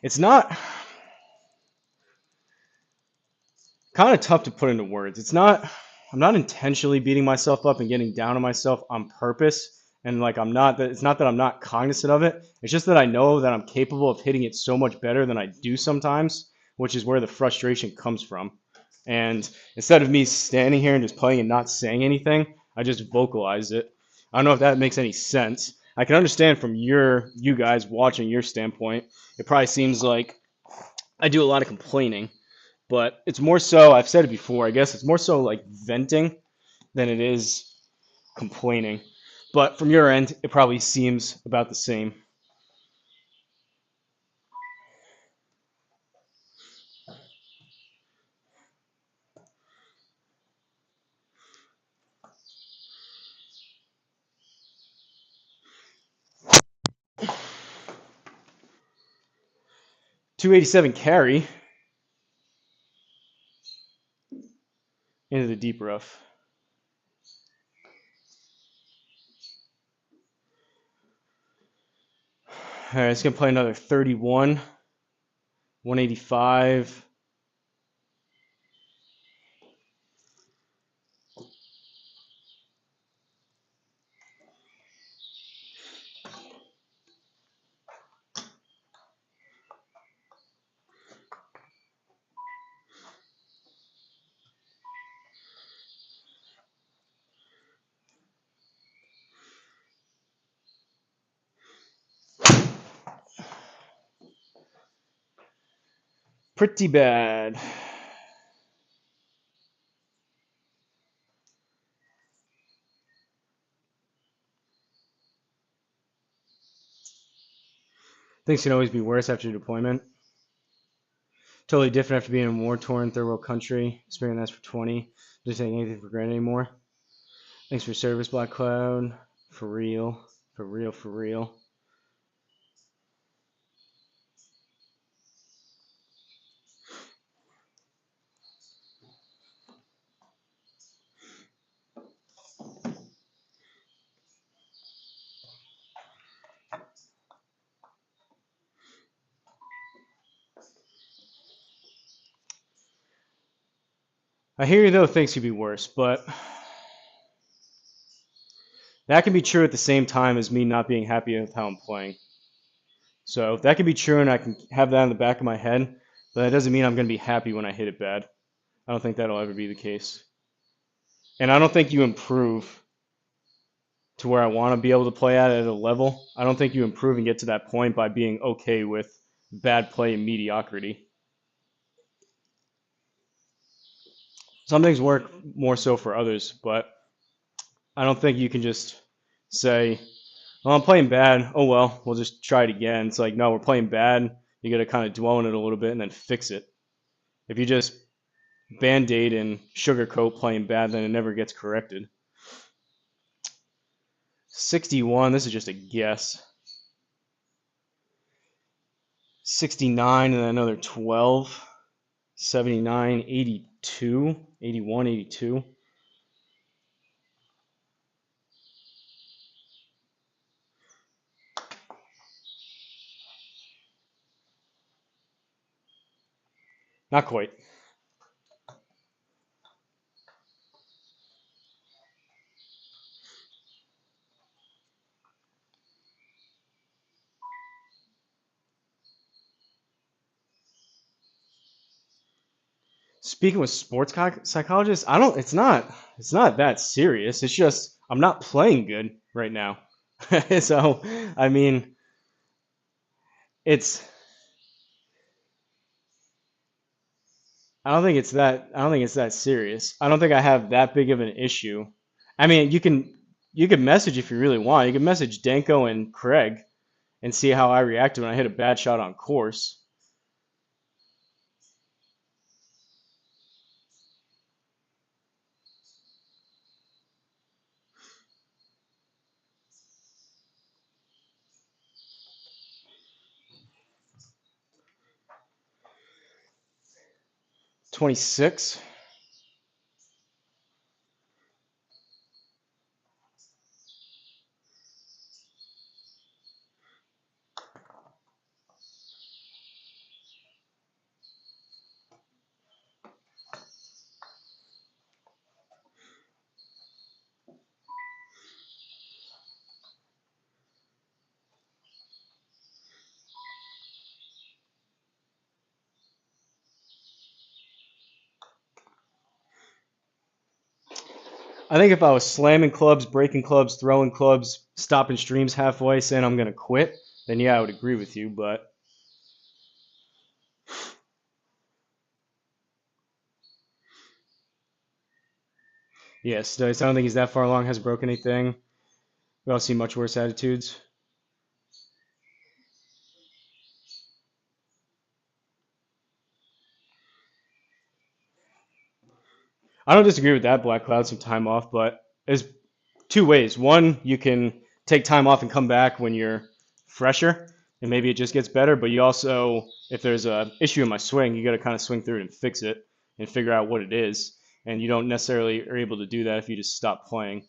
It's not, kind of tough to put into words. It's not, I'm not intentionally beating myself up and getting down on myself on purpose. And like, I'm not, it's not that I'm not cognizant of it. It's just that I know that I'm capable of hitting it so much better than I do sometimes, which is where the frustration comes from. And instead of me standing here and just playing and not saying anything, I just vocalize it. I don't know if that makes any sense. I can understand from you guys watching your standpoint, it probably seems like I do a lot of complaining, but it's more so, I've said it before, I guess it's more so like venting than it is complaining. But from your end, it probably seems about the same. .287 carry into the deep rough. All right, it's going to play another 31, 185. Pretty bad. Things can always be worse after deployment. Totally different after being in a war-torn third world country. Experiencing that for 20. Just taking anything for granted anymore. Thanks for service, Black Cloud. For real. For real, for real. I hear you though, things could be worse, but that can be true at the same time as me not being happy with how I'm playing. So that can be true and I can have that in the back of my head, but that doesn't mean I'm going to be happy when I hit it bad. I don't think that'll ever be the case. And I don't think you improve to where I want to be able to play at a level. I don't think you improve and get to that point by being okay with bad play and mediocrity. Some things work more so for others, but I don't think you can just say, well, I'm playing bad. Oh, well, we'll just try it again. It's like, no, we're playing bad. You got to kind of dwell on it a little bit and then fix it. If you just band-aid and sugarcoat playing bad, then it never gets corrected. 61, this is just a guess. 69 and then another 12. 79, 82, 81, 82. Not quite. Speaking with sports psychologists, it's not that serious. It's just I'm not playing good right now. So, I mean, it's I don't think it's that serious. I don't think I have that big of an issue. I mean, you can message if you really want. You can message Danko and Craig and see how I reacted when I hit a bad shot on course. .26. I think if I was slamming clubs, breaking clubs, throwing clubs, stopping streams halfway, saying I'm gonna quit, then yeah, I would agree with you. But yes, I don't think he's that far along. Hasn't broken anything. We all see much worse attitudes. I don't disagree with that, Black Cloud, some time off, but there's two ways. One, you can take time off and come back when you're fresher, and maybe it just gets better. But you also, if there's a issue in my swing, you got to kind of swing through it and fix it and figure out what it is. And you don't necessarily are able to do that if you just stop playing.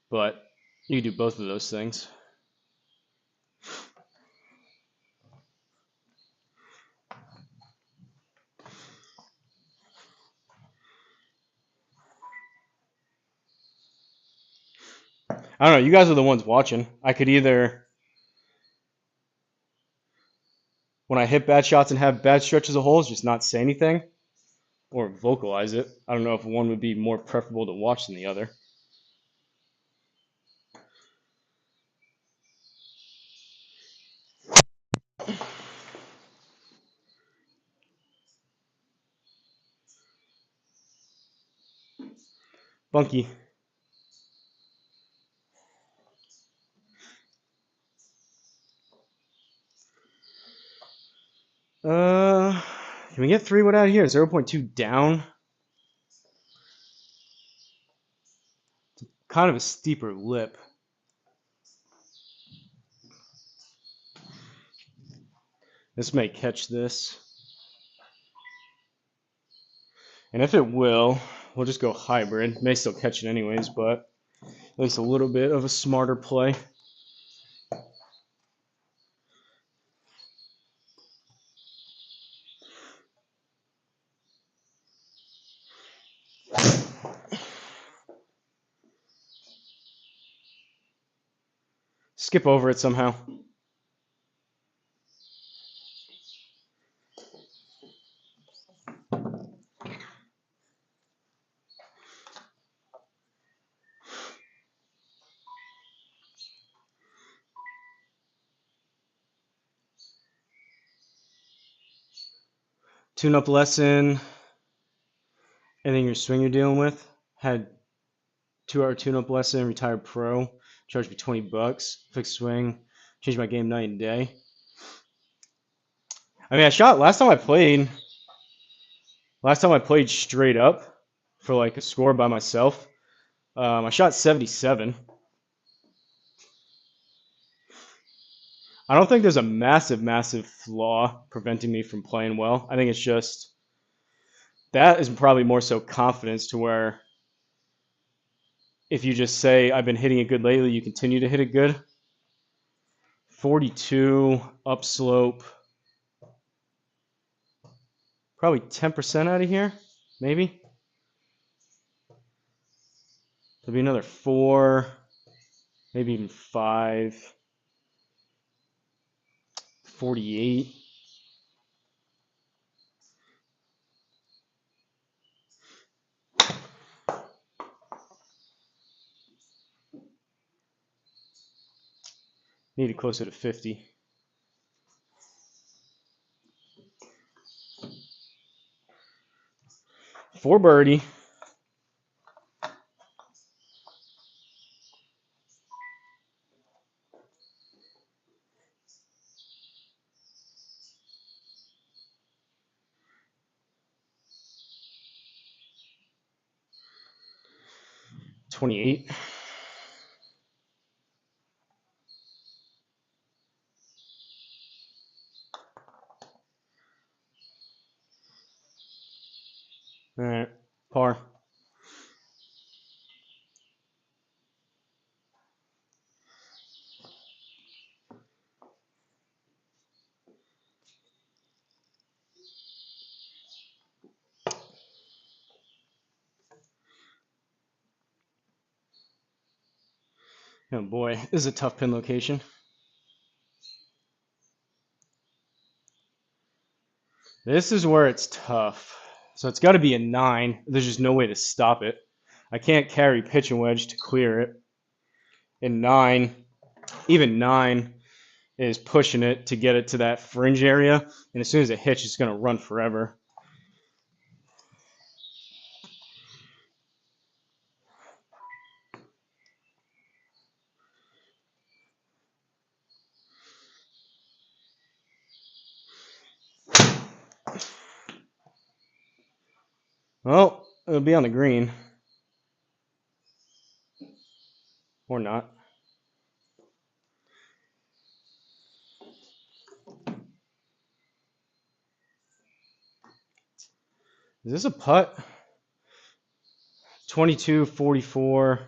But you can do both of those things. I don't know. You guys are the ones watching. I could either, when I hit bad shots and have bad stretches of holes, just not say anything or vocalize it. I don't know if one would be more preferable to watch than the other. Bunky. Can we get 3-wood out of here? 0.2 down. Kind of a steeper lip. This may catch this. And if it will, we'll just go hybrid. May still catch it anyways, but at least a little bit of a smarter play. Skip over it somehow. Tune-up lesson. Anything your swing you're dealing with. Had 2-hour tune-up lesson, retired pro. Charged me $20. Fixed swing. Changed my game night and day. I mean, I shot last time I played straight up for like a score by myself. I shot 77. I don't think there's a massive flaw preventing me from playing well. I think it's just that is probably more so confidence to where if you just say I've been hitting it good lately, you continue to hit it good. 42 upslope. Probably 10% out of here, maybe. There'll be another 4, maybe even 5. 48. Need it closer to 50. For birdie. $28. All right, par. Oh boy, this is a tough pin location. This is where it's tough. So it's got to be a 9. There's just no way to stop it. I can't carry pitch and wedge to clear it. And 9, even 9 is pushing it to get it to that fringe area. And as soon as it hits, it's going to run forever. Well, it'll be on the green. Or not. Is this a putt? 22, 44,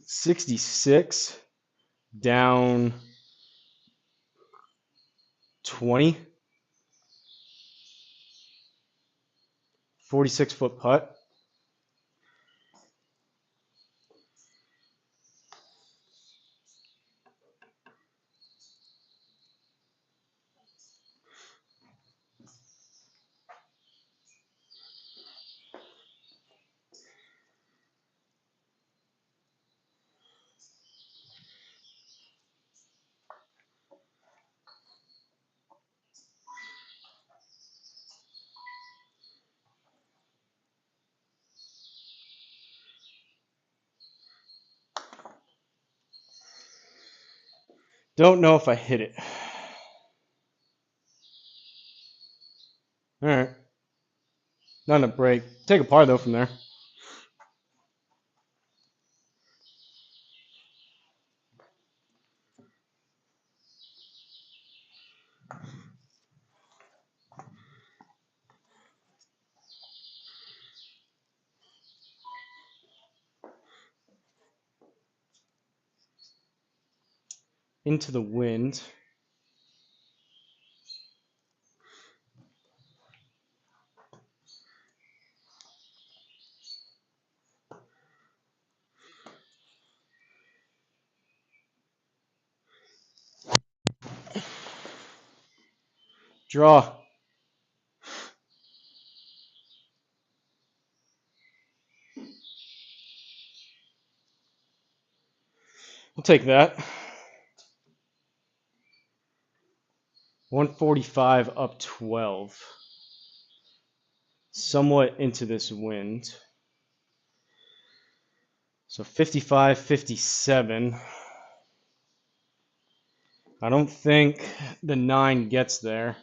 66, down 20, 46-foot putt. Don't know if I hit it. All right. Not enough break. Take a par though from there. Into the wind. Draw. We'll take that. 145 up 12. Somewhat into this wind. So 55, 57. I don't think the 9 gets there.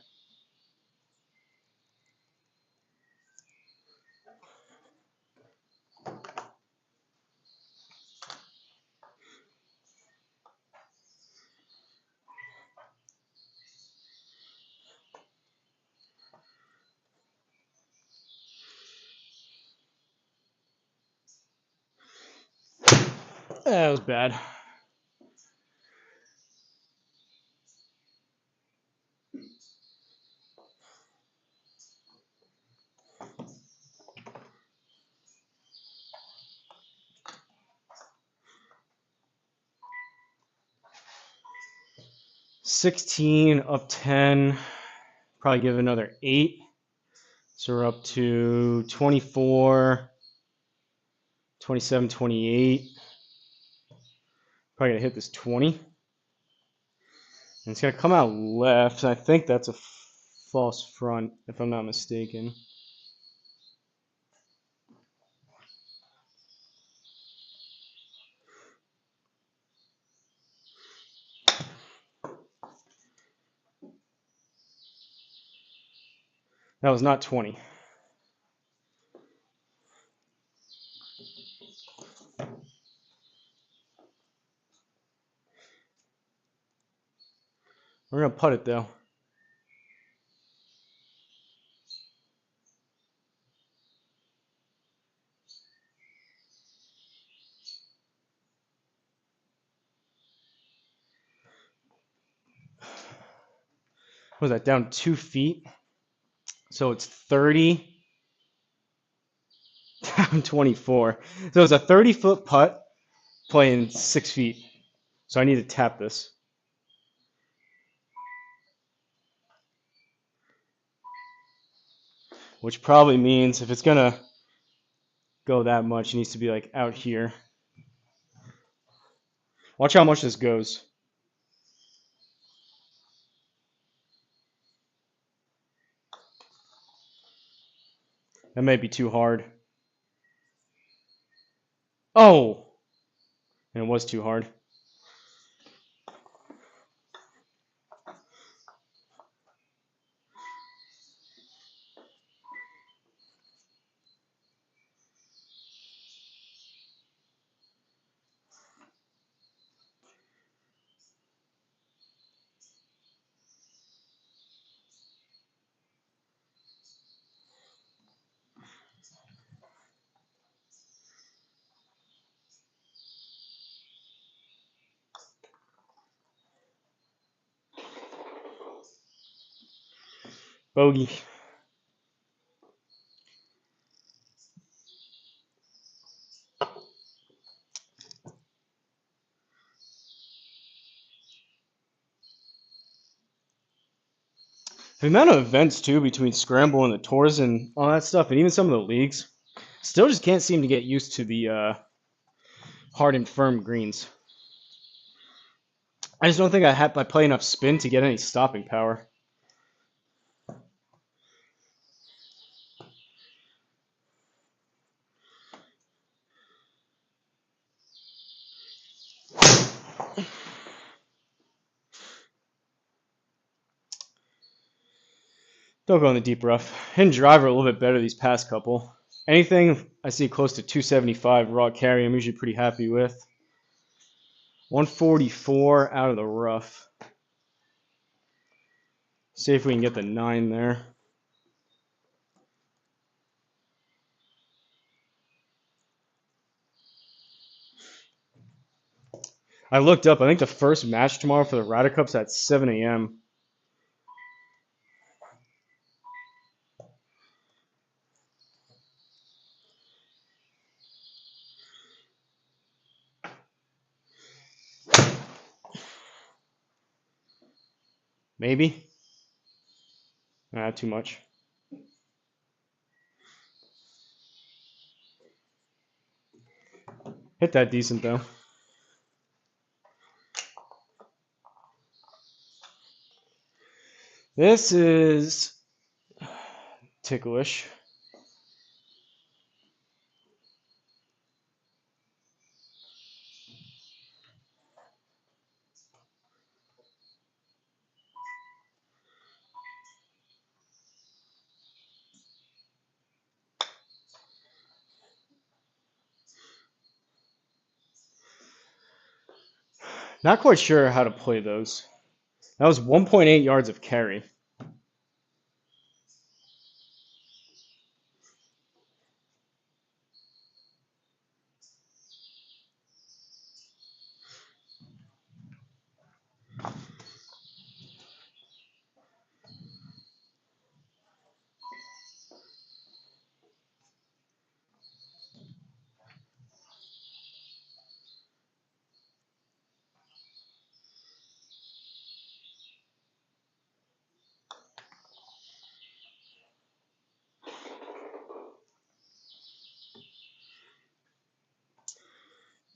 That was bad. $16 up 10. Probably give another 8. So we're up to 24, 27, 28. Probably gonna hit this 20. And it's gonna come out left. I think that's a false front, if I'm not mistaken. That was not 20. We're gonna putt it though. What was that, down 2 feet? So it's 30, down 24. So it's a 30-foot putt playing 6 feet. So I need to tap this. Which probably means if it's gonna go that much. It needs to be like out here. Watch how much this goes. That may be too hard. Oh! And it was too hard. Bogey. The amount of events too between Scramble and the tours and all that stuff, and even some of the leagues, still just can't seem to get used to the hard and firm greens. I just don't think I play enough spin to get any stopping power. Don't go in the deep rough. Hidden driver a little bit better these past couple. Anything I see close to 275 raw carry, I'm usually pretty happy with. 144 out of the rough. See if we can get the 9 there. I looked up, I think the first match tomorrow for the Ryder Cup's at 7 a.m. Maybe. Nah, too much. Hit that decent though. This is ticklish. Not quite sure how to play those. That was 1.8 yards of carry.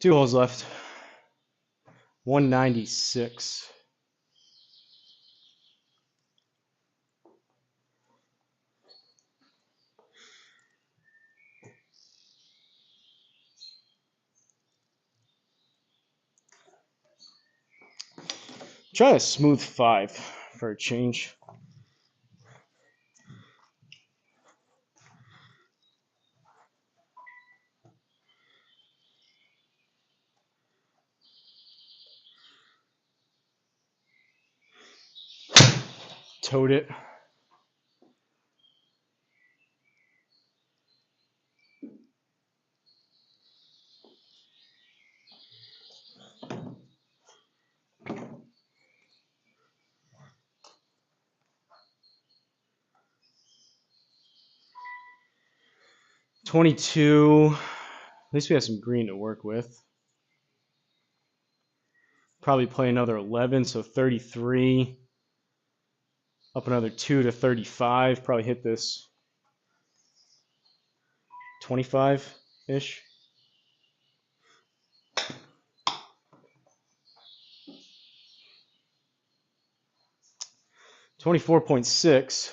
Two holes left. 196. Try a smooth 5 for a change. Toad it. $22. At least we have some green to work with. Probably play another 11, so 33. Up another 2 to 35. Probably hit this 25. ish. $24.6.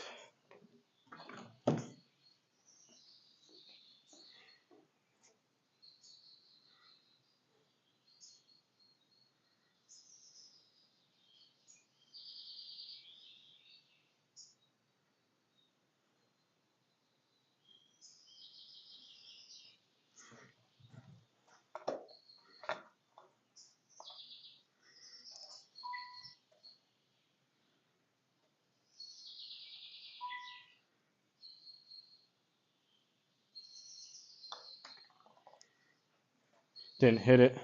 Didn't hit it.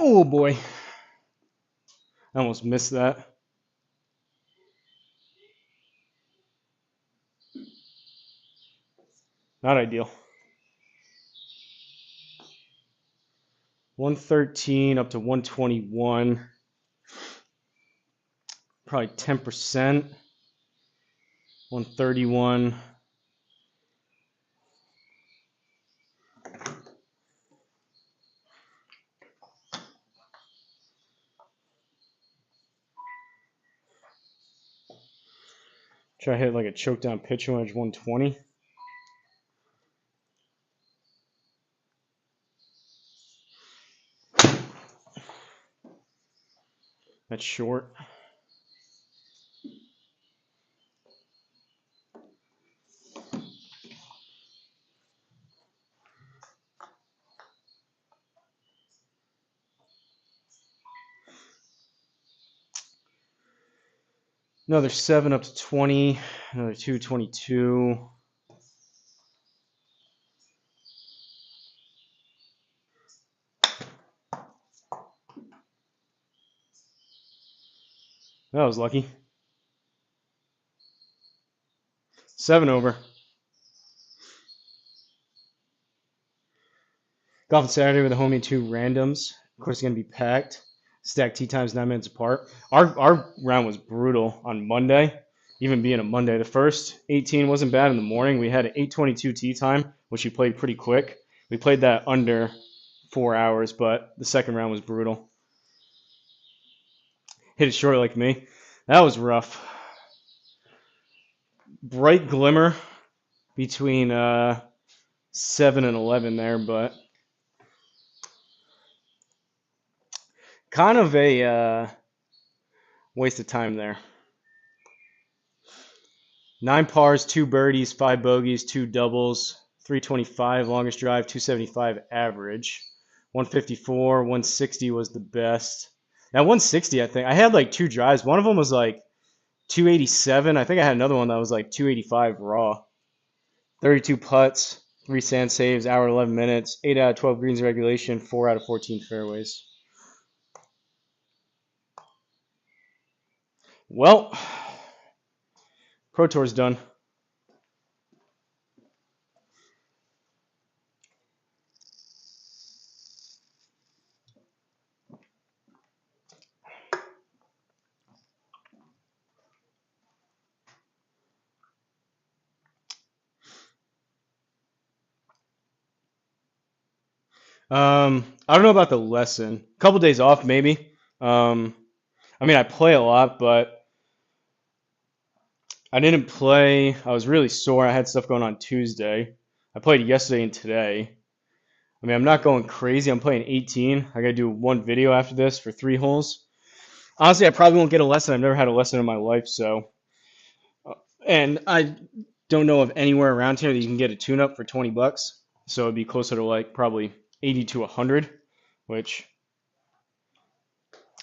Oh boy. I almost missed that. Not ideal. 113 up to 121. Probably 10%. 131. Try to hit like a choke down pitch wedge 120. That's short. Another 7 up to 20. Another 222. That was lucky. 7 over. Golf on Saturday with a homie 2 randoms. Of course, it's going to be packed. Stacked tee times 9 minutes apart. Our round was brutal on Monday, even being a Monday. The first 18 wasn't bad in the morning. We had an 8:22 tee time, which we played pretty quick. We played that under 4 hours, but the second round was brutal. Hit it short like me. That was rough. Bright glimmer between 7 and 11 there, but kind of a waste of time there. 9 pars, 2 birdies, 5 bogeys, 2 doubles, 325 longest drive, 275 average, 154, 160 was the best. Now 160, I think I had like 2 drives. One of them was like 287. I think I had another one that was like 285 raw. 32 putts, 3 sand saves, hour 11 minutes, 8 out of 12 greens regulation, 4 out of 14 fairways. Well, Pro Tour's done. I don't know about the lesson. A couple days off, maybe. I mean, I play a lot, but I didn't play. I was really sore. I had stuff going on Tuesday. I played yesterday and today. I mean, I'm not going crazy. I'm playing 18. I got to do 1 video after this for 3 holes. Honestly, I probably won't get a lesson. I've never had a lesson in my life, so. And I don't know of anywhere around here that you can get a tune-up for $20. So it'd be closer to like probably 80 to 100, which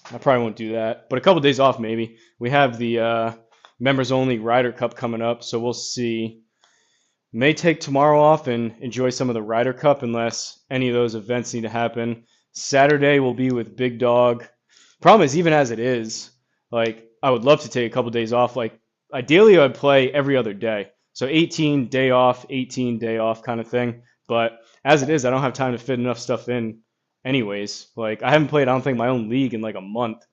I probably won't do that, but a couple days off maybe. We have the members only Ryder Cup coming up, so we'll see. May take tomorrow off and enjoy some of the Ryder Cup unless any of those events need to happen. Saturday will be with Big Dog. Problem is, even as it is, like I would love to take a couple days off. Like ideally, I'd play every other day. So 18 day off, 18 day off kind of thing. But as it is, I don't have time to fit enough stuff in anyways. Like I haven't played, I don't think, my own league in like a month.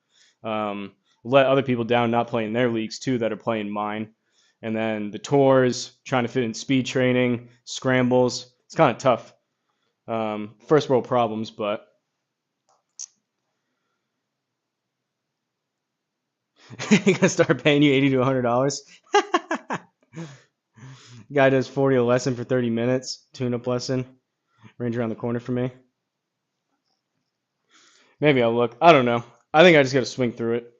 Let other people down not playing their leagues too that are playing mine. And then the tours, trying to fit in speed training, scrambles. It's kind of tough. First world problems, but he's gonna start paying you $80 to $100. Guy does 40 a lesson for 30 minutes, tune-up lesson, range around the corner for me. Maybe I'll look. I don't know. I think I just got to swing through it.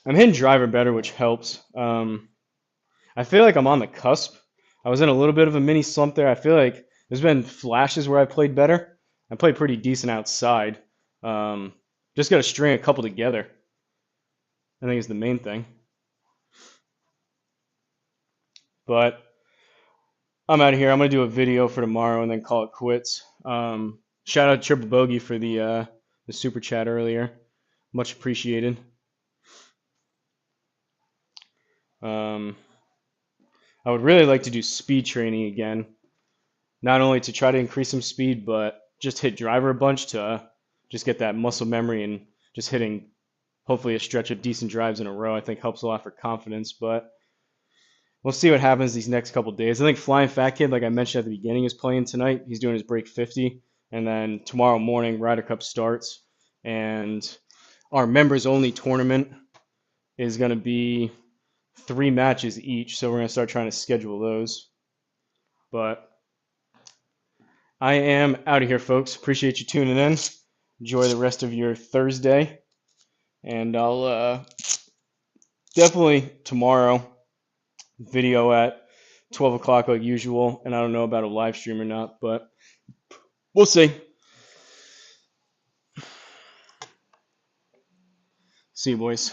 I'm hitting driver better, which helps. I feel like I'm on the cusp. I was in a little bit of a mini slump there. I feel like there's been flashes where I played better. I played pretty decent outside. Just got to string a couple together. I think is the main thing. But I'm out of here. I'm going to do a video for tomorrow and then call it quits. Shout out to Triple Bogey for the super chat earlier. Much appreciated. I would really like to do speed training again. Not only to try to increase some speed, but just hit driver a bunch to just get that muscle memory and just hitting hopefully a stretch of decent drives in a row. I think helps a lot for confidence, but we'll see what happens these next couple days. I think Flying Fat Kid, like I mentioned at the beginning, is playing tonight. He's doing his break 50, and then tomorrow morning Ryder Cup starts, and our members only tournament is going to be 3 matches each, so we're going to start trying to schedule those. But I am out of here, folks. Appreciate you tuning in. Enjoy the rest of your Thursday, and I'll definitely tomorrow video at 12 o'clock like usual, and I don't know about a live stream or not, but we'll see. See you, boys.